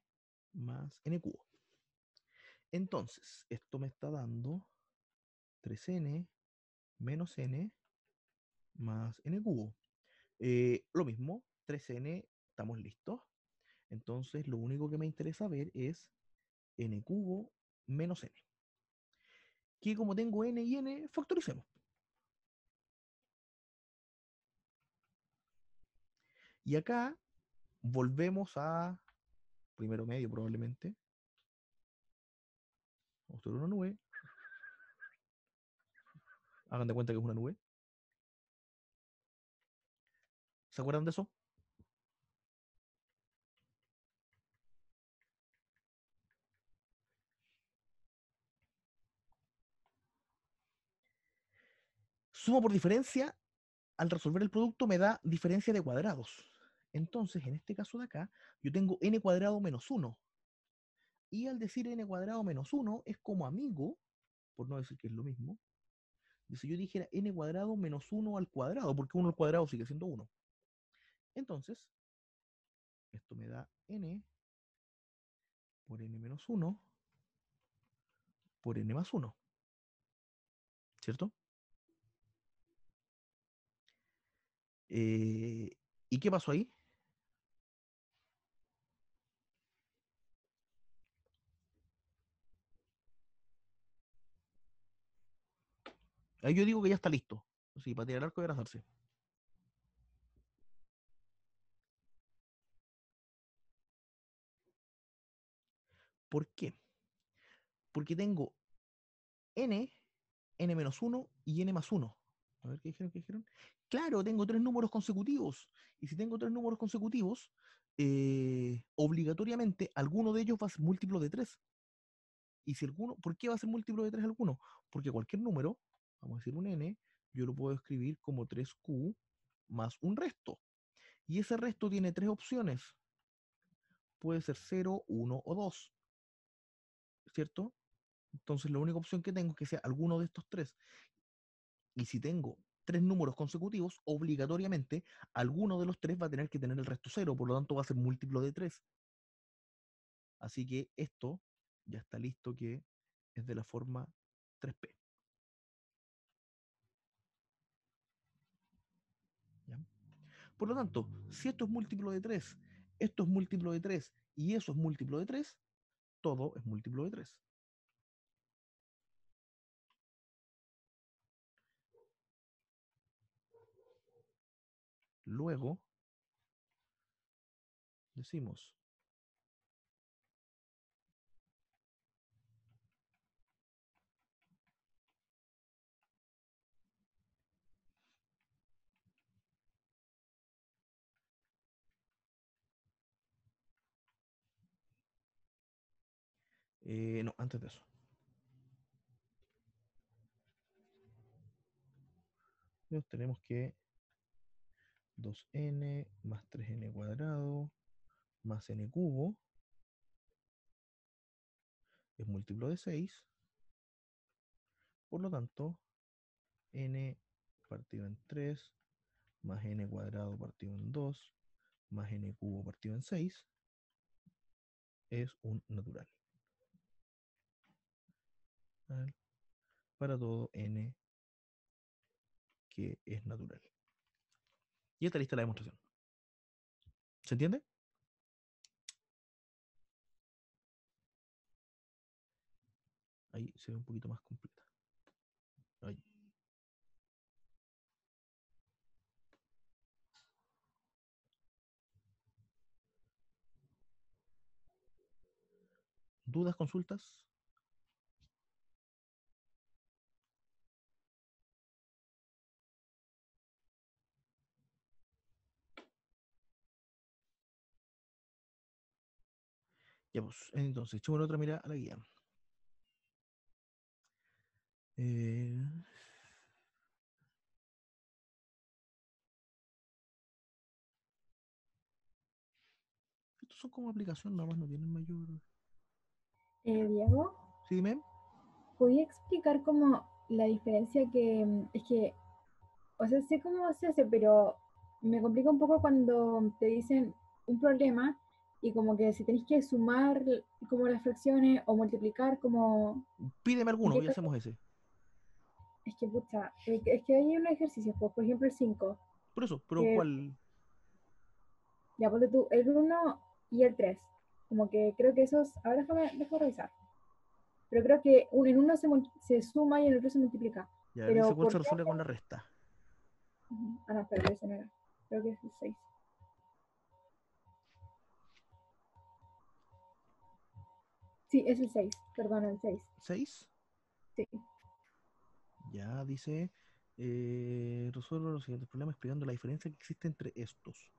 más n cubo. Entonces, esto me está dando 3n menos n más n cubo. Lo mismo, 3n, estamos listos. Entonces, lo único que me interesa ver es n cubo menos n. Que como tengo n y n, factoricemos. Y acá volvemos a primero medio probablemente. Vamos a hacer una nube. Hagan de cuenta que es una nube. ¿Se acuerdan de eso? Sumo por diferencia. Al resolver el producto me da diferencia de cuadrados. Entonces, en este caso de acá, yo tengo n cuadrado menos 1. Y al decir n cuadrado menos 1 es como amigo, por no decir que es lo mismo, de si yo dijera n cuadrado menos 1 al cuadrado, porque 1 al cuadrado sigue siendo 1. Entonces, esto me da n por n menos 1 por n más 1, ¿cierto? ¿Y qué pasó ahí? Ahí yo digo que ya está listo. Sí, para tirar arco y abrazarse. ¿Por qué? Porque tengo n, n menos 1 y n más 1. A ver, ¿qué dijeron? ¿Qué dijeron? Claro, tengo tres números consecutivos. Y si tengo tres números consecutivos, obligatoriamente alguno de ellos va a ser múltiplo de 3. Y si alguno, ¿por qué va a ser múltiplo de 3 alguno? Porque cualquier número, vamos a decir un n, yo lo puedo escribir como 3q más un resto. Y ese resto tiene tres opciones. Puede ser 0, 1 o 2. ¿Cierto? Entonces la única opción que tengo es que sea alguno de estos tres. Y si tengo tres números consecutivos, obligatoriamente alguno de los tres va a tener que tener el resto 0, por lo tanto va a ser múltiplo de 3. Así que esto ya está listo, que es de la forma 3p. ¿Ya? Por lo tanto, si esto es múltiplo de 3, esto es múltiplo de 3 y eso es múltiplo de 3, todo es múltiplo de 3. Luego decimos, no, antes de eso. Entonces tenemos que 2n más 3n cuadrado más n cubo es múltiplo de 6. Por lo tanto, n partido en 3 más n cuadrado partido en 2 más n cubo partido en 6 es un natural. ¿Vale? Para todo n que es natural. Y está lista la demostración. ¿Se entiende? Ahí se ve un poquito más completa. Ahí. ¿Dudas, consultas? Ya pues, entonces, echémosle otra mirada a la guía. Eh, Estos son como aplicación, nada más no tienen mayor. Diego, ¿Sí, dime? ¿podía explicar como la diferencia que es que, o sea, sé cómo se hace, pero me complica un poco cuando te dicen un problema y como que si tenéis que sumar como las fracciones o multiplicar como, Pídeme ¿en alguno qué y caso? hacemos ese. Es que pucha, es que hay un ejercicio, pues, por ejemplo el 5 Por eso, pero que ¿cuál? ya ponte tú el 1 y el 3 como que creo que esos, ahora déjame revisar, pero creo que en uno se suma y en el otro se multiplica, Ya, dice pero cuál se ¿por qué? resuelve con la resta. Ah, no, espera, ese no era, creo que es el 6. Sí, es el 6, perdón, el 6. 6. Sí. Ya dice, resuelve los siguientes problemas explicando la diferencia que existe entre estos.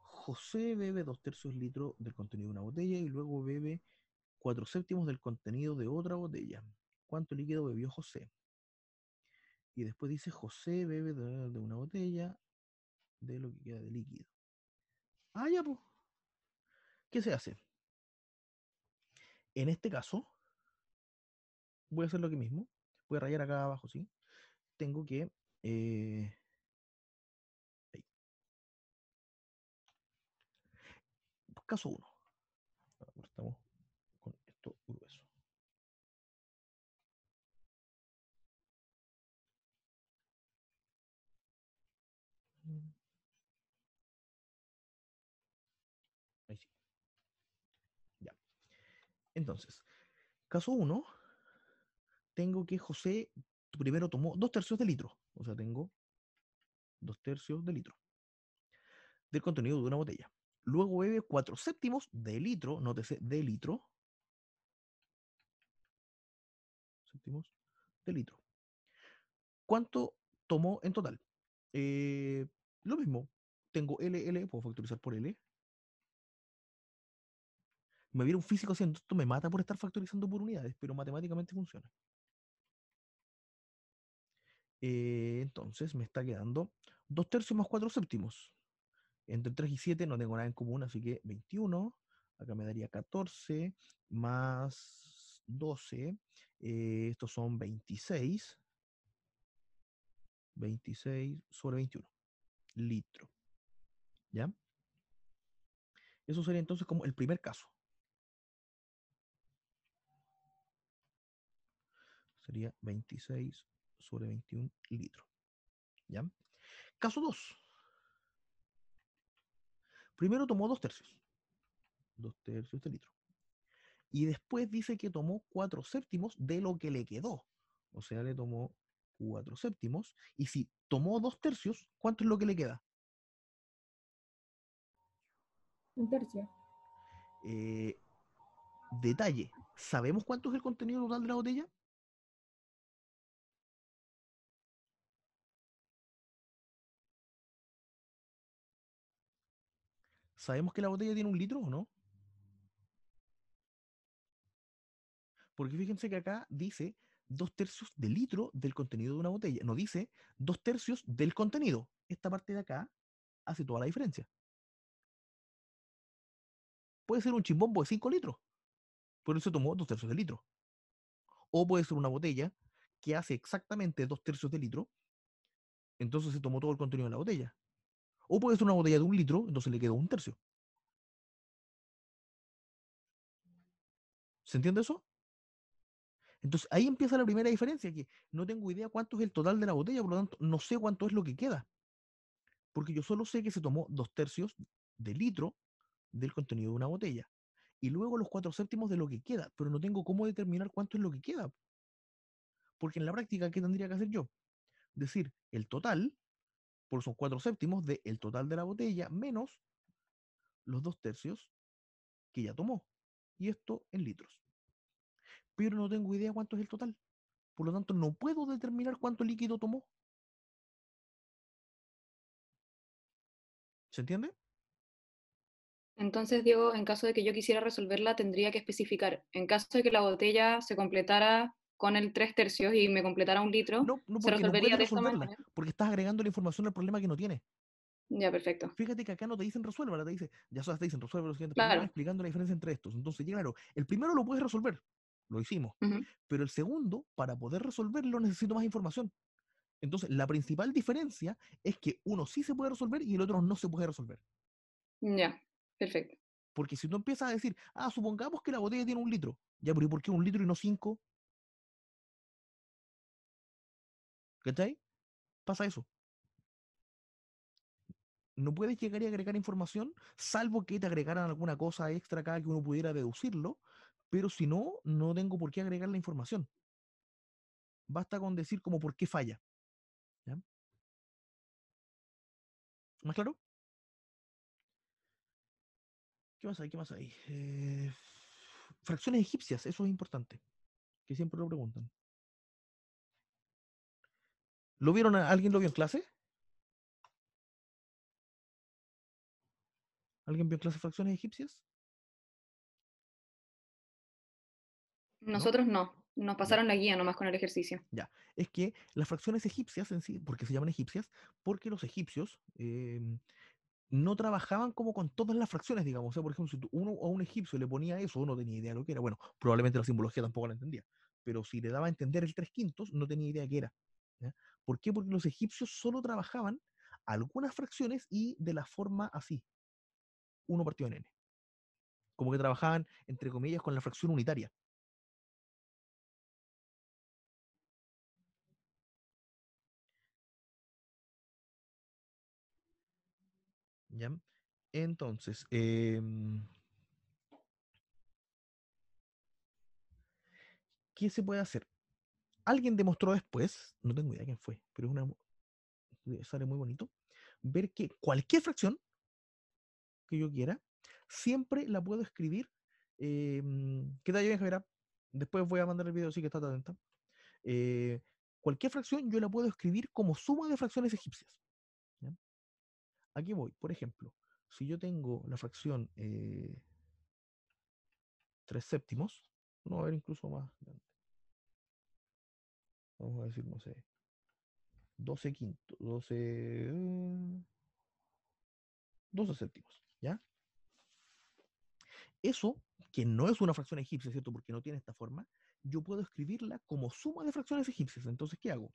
José bebe 2/3 litros del contenido de una botella y luego bebe 4/7 del contenido de otra botella. ¿Cuánto líquido bebió José? Y después dice, José bebe de una botella de lo que queda de líquido. Ah, ya, pues. ¿Qué se hace? En este caso, voy a hacer lo que mismo. Voy a rayar acá abajo, ¿sí? Tengo que... ahí. Caso 1. Estamos con esto grueso. Ahí sí. Ya. Entonces, caso 1, tengo que José primero tomó 2/3 de litro. O sea, tengo 2/3 de litro del contenido de una botella. Luego bebe 4/7 de litro, nótese, de litro, séptimos de litro. ¿Cuánto tomó en total? Lo mismo. Tengo LL, puedo factorizar por L. Me viene un físico haciendo esto, me mata por estar factorizando por unidades, pero matemáticamente funciona. Entonces me está quedando 2/3 más 4/7. Entre 3 y 7 no tengo nada en común, así que 21. Acá me daría 14 más 12. Estos son 26. 26 sobre 21 litro. ¿Ya? Eso sería entonces como el primer caso. Sería 26 sobre 21 litros. ¿Ya? Caso 2. Primero tomó 2/3. 2/3 de litro. Y después dice que tomó 4/7 de lo que le quedó. O sea, le tomó 4/7. Y si tomó 2/3, ¿cuánto es lo que le queda? 1/3. Detalle. ¿Sabemos cuánto es el contenido total de la botella? ¿Sabemos que la botella tiene 1 litro o no? Porque fíjense que acá dice 2/3 de litro del contenido de una botella. No dice 2/3 del contenido. Esta parte de acá hace toda la diferencia. Puede ser un chimbombo de 5 litros, por eso tomó 2/3 de litro. O puede ser una botella que hace exactamente 2/3 de litro, entonces se tomó todo el contenido de la botella. O puede ser una botella de 1 litro, entonces le quedó 1/3. ¿Se entiende eso? Entonces ahí empieza la primera diferencia, que no tengo idea cuánto es el total de la botella, por lo tanto no sé cuánto es lo que queda. Porque yo solo sé que se tomó 2/3 de litro del contenido de una botella. Y luego los 4/7 de lo que queda, pero no tengo cómo determinar cuánto es lo que queda. Porque en la práctica, ¿qué tendría que hacer yo? Decir el total, por son 4/7 del total de la botella, menos los 2/3 que ya tomó. Y esto en litros. Pero no tengo idea cuánto es el total. Por lo tanto, no puedo determinar cuánto líquido tomó. ¿Se entiende? Entonces, Diego, en caso de que yo quisiera resolverla, tendría que especificar, en caso de que la botella se completara con el 3/3 y me completara 1 litro, No, no, se porque no resolvería puedes de esta resolverla. manera. Porque estás agregando la información al problema que no tiene. Ya, perfecto. Fíjate que acá no te dicen resuelva, te dice, ya sabes, te dicen resuelve los siguientes problemas Claro. explicando la diferencia entre estos. Entonces, claro, el primero lo puedes resolver, lo hicimos, Ujú. pero el segundo, para poder resolverlo, necesito más información. Entonces, la principal diferencia es que uno sí se puede resolver y el otro no se puede resolver. Ya, perfecto. Porque si tú empiezas a decir, supongamos que la botella tiene 1 litro, ya, pero ¿y por qué 1 litro y no 5? ¿Cachai? Pasa eso. No puedes llegar y agregar información, salvo que te agregaran alguna cosa extra acá que uno pudiera deducirlo, pero si no, no tengo por qué agregar la información. Basta con decir como por qué falla. ¿Ya? ¿Más claro? ¿Qué más hay? ¿Qué más hay? Fracciones egipcias, eso es importante, que siempre lo preguntan. ¿Lo vieron? ¿Alguien lo vio en clase? ¿Alguien vio en clase fracciones egipcias? ¿No? Nosotros no. Nos pasaron la guía nomás con el ejercicio. Ya, es que las fracciones egipcias en sí, ¿por qué se llaman egipcias? Porque los egipcios no trabajaban como con todas las fracciones, digamos. O sea, por ejemplo, si uno a un egipcio le ponía eso, no tenía idea de lo que era. Bueno, probablemente la simbología tampoco la entendía. Pero si le daba a entender el 3/5, no tenía idea de qué era. ¿Ya? ¿Por qué? Porque los egipcios solo trabajaban algunas fracciones y de la forma así, 1/n. Como que trabajaban, entre comillas, con la fracción unitaria. ¿Ya? Entonces, ¿qué se puede hacer? Alguien demostró después, no tengo idea quién fue, pero sale muy bonito, ver que cualquier fracción que yo quiera, siempre la puedo escribir. ¿Qué tal bien, Javiera? Después voy a mandar el video, así que está atenta. Eh, Cualquier fracción yo la puedo escribir como suma de fracciones egipcias. ¿Ya? Aquí voy, por ejemplo, si yo tengo la fracción 3/7, no, a ver, incluso más grande. Vamos a decir, no sé, 12/5, 12/7, ¿ya? Eso, que no es una fracción egipcia, ¿cierto? Porque no tiene esta forma, yo puedo escribirla como suma de fracciones egipcias. Entonces, ¿qué hago?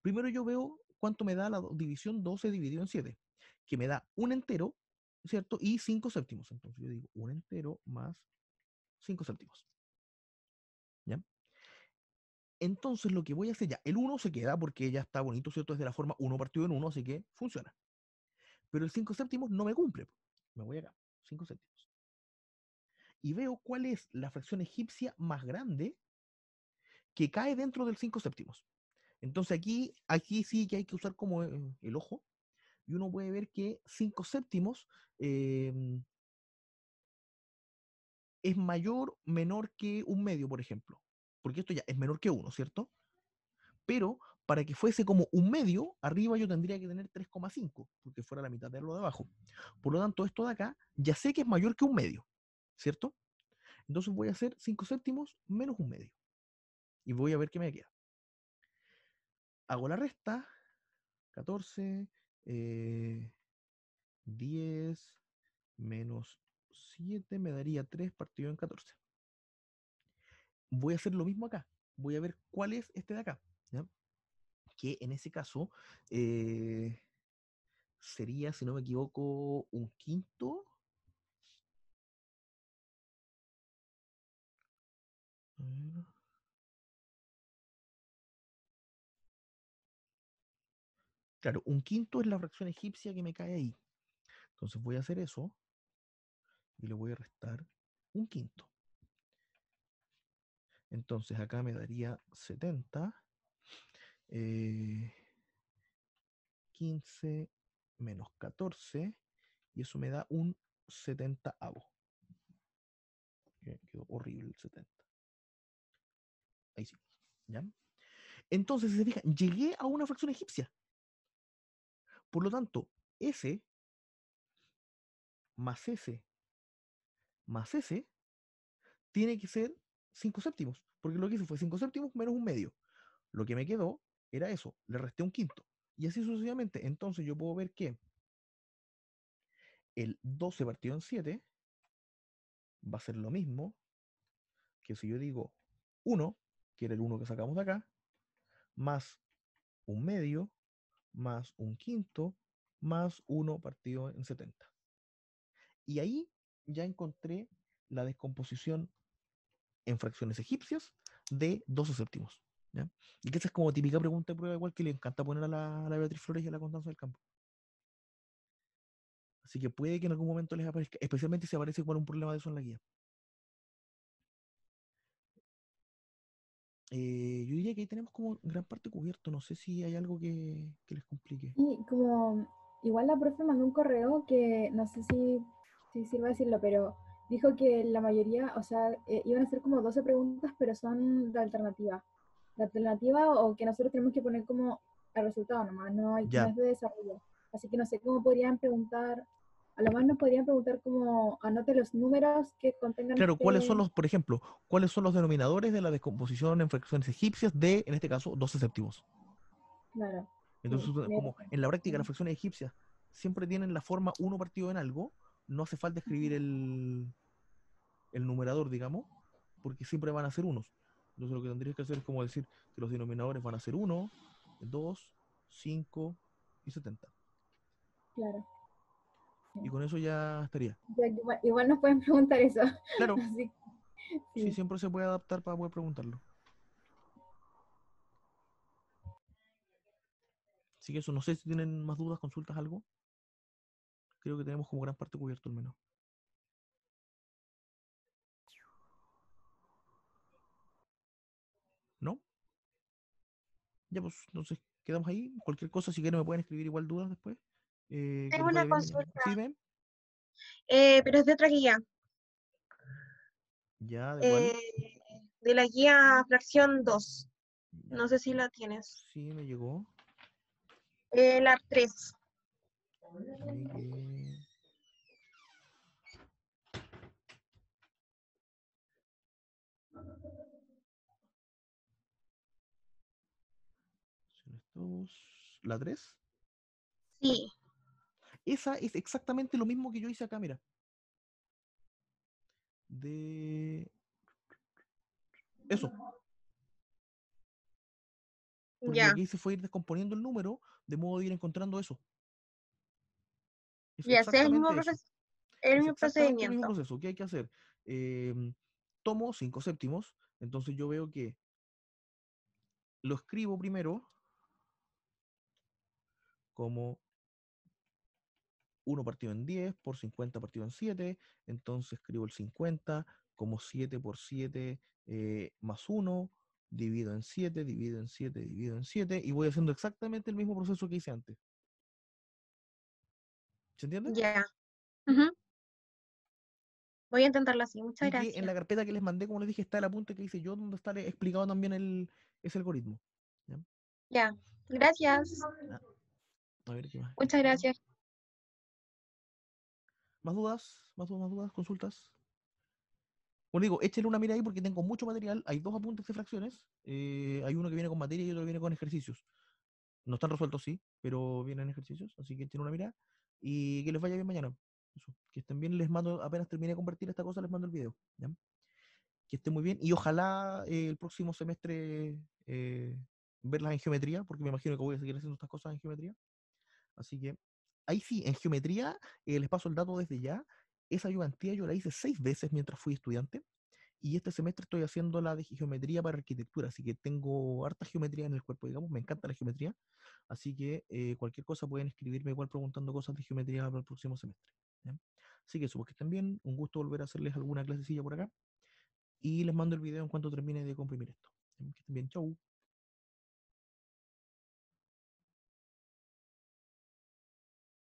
Primero yo veo cuánto me da la división 12 dividido en 7, que me da un entero, ¿cierto? Y 5/7. Entonces yo digo un entero más 5/7. ¿Ya? Entonces lo que voy a hacer ya, el 1 se queda porque ya está bonito, ¿cierto? Es de la forma 1 partido en 1, así que funciona. Pero el 5/7 no me cumple. Me voy acá, 5/7. Y veo cuál es la fracción egipcia más grande que cae dentro del 5/7. Entonces aquí sí que hay que usar como el ojo, y uno puede ver que 5/7 eh, es mayor, menor que un medio, por ejemplo. Porque esto ya es menor que 1, ¿cierto? Pero para que fuese como un medio, arriba yo tendría que tener 3,5, porque fuera la mitad de lo de abajo. Por lo tanto, esto de acá ya sé que es mayor que un medio, ¿cierto? Entonces voy a hacer 5/7 menos un medio. Y voy a ver qué me queda. Hago la resta, 14, 10 menos 7 me daría 3 partido en 14. Voy a hacer lo mismo acá. Voy a ver cuál es este de acá. ¿Ya? Que en ese caso sería, si no me equivoco, un quinto. A ver. Claro, un quinto es la fracción egipcia que me cae ahí. Entonces voy a hacer eso y le voy a restar un quinto. Entonces acá me daría 70. 15 menos 14, y eso me da un 70avo. Quedó horrible el 70. Ahí sí. ¿Ya? Entonces, si se fijan, llegué a una fracción egipcia. Por lo tanto, S más S más S tiene que ser 5/7, porque lo que hice fue 5/7 menos un medio. Lo que me quedó era eso, le resté un quinto. Y así sucesivamente. Entonces yo puedo ver que el 12 partido en 7 va a ser lo mismo que si yo digo 1, que era el 1 que sacamos de acá, más un medio, más un quinto, más 1 partido en 70. Y ahí ya encontré la descomposición en fracciones egipcias de 12/7. ¿Ya? Y que esa es como típica pregunta de prueba, igual que le encanta poner a la Beatriz Flores y a la Constanza del Campo. Así que puede que en algún momento les aparezca, especialmente si aparece igual un problema de eso en la guía. Yo diría que ahí tenemos como gran parte cubierto. No sé si hay algo que les complique. Y como igual la profe mandó un correo que no sé si sirve decirlo, pero dijo que la mayoría, o sea, iban a ser como 12 preguntas, pero son de alternativa. De alternativa o que nosotros tenemos que poner como el resultado nomás, no Ya, es de desarrollo. Así que no sé cómo podrían preguntar a lo más nos podrían preguntar como anote los números que contengan Claro, ¿cuáles son este... los, por ejemplo, cuáles son los denominadores de la descomposición en fracciones egipcias de, en este caso, 12 séptimos? Claro, Entonces, sí, sería como en la práctica las perfecto. fracciones egipcias siempre tienen la forma 1 partido en algo, no hace falta escribir el numerador, digamos, porque siempre van a ser unos. Entonces lo que tendrías que hacer es como decir que los denominadores van a ser 1, 2, 5 y 70. Claro. Sí. Y con eso ya estaría. Ya que igual nos pueden preguntar eso. Claro, Así, sí, sí. siempre se puede adaptar para poder preguntarlo. Así que eso, no sé si tienen más dudas, consultas, algo. Creo que tenemos como gran parte cubierto al menos. ¿No? Ya pues, entonces quedamos ahí. Cualquier cosa, si quieren me pueden escribir igual dudas después. Que Tengo les una vaya bien mañana. consulta, ¿Sí, ven? pero es de otra guía, Ya, ¿de cuál? eh, de la guía fracción 2. Ya, No sé si la tienes. sí, me llegó. La 3. Llegué. Son estos. ¿La 3? Sí, Esa es exactamente lo mismo que yo hice acá, mira. De eso. Porque lo ya, que hice fue ir descomponiendo el número de modo de ir encontrando eso. Es ya sé exactamente eso. el Es mismo exactamente el mismo procedimiento. proceso. ¿Qué hay que hacer? Tomo 5 séptimos. Entonces yo veo que lo escribo primero como 1 partido en 10 por 50 partido en 7. Entonces escribo el 50 como 7 por 7 más 1. Divido en 7, divido en 7, divido en 7. Y voy haciendo exactamente el mismo proceso que hice antes. ¿Se entiende? Ya. Ujú. Voy a intentarlo así. Muchas Y que en gracias. la carpeta que les mandé, como les dije, está el apunte que hice yo, donde está explicado también ese algoritmo. ¿Ya? Ya. Gracias. Ah, a ver qué más. Muchas gracias. ¿Más dudas? ¿Más dudas? ¿Más dudas? ¿Consultas? Bueno, digo, échale una mira ahí porque tengo mucho material. Hay 2 apuntes de fracciones. Hay uno que viene con materia y otro que viene con ejercicios. No están resueltos, sí, pero vienen ejercicios. Así que échenle una mira. Y que les vaya bien mañana. Eso. Que estén bien. Les mando, apenas termine de compartir esta cosa, les mando el video. ¿Ya? Que estén muy bien. Y ojalá el próximo semestre verlas en geometría, porque me imagino que voy a seguir haciendo estas cosas en geometría. Así que ahí sí, en geometría, les paso el dato desde ya. Esa ayudantía yo la hice 6 veces mientras fui estudiante. Y este semestre estoy haciendo la de geometría para arquitectura, así que tengo harta geometría en el cuerpo, digamos, me encanta la geometría, así que cualquier cosa pueden escribirme igual preguntando cosas de geometría para el próximo semestre. ¿Ya? Así que eso, pues que estén bien, un gusto volver a hacerles alguna clasecilla por acá, y les mando el video en cuanto termine de comprimir esto. ¿Ya? Que estén bien, chau.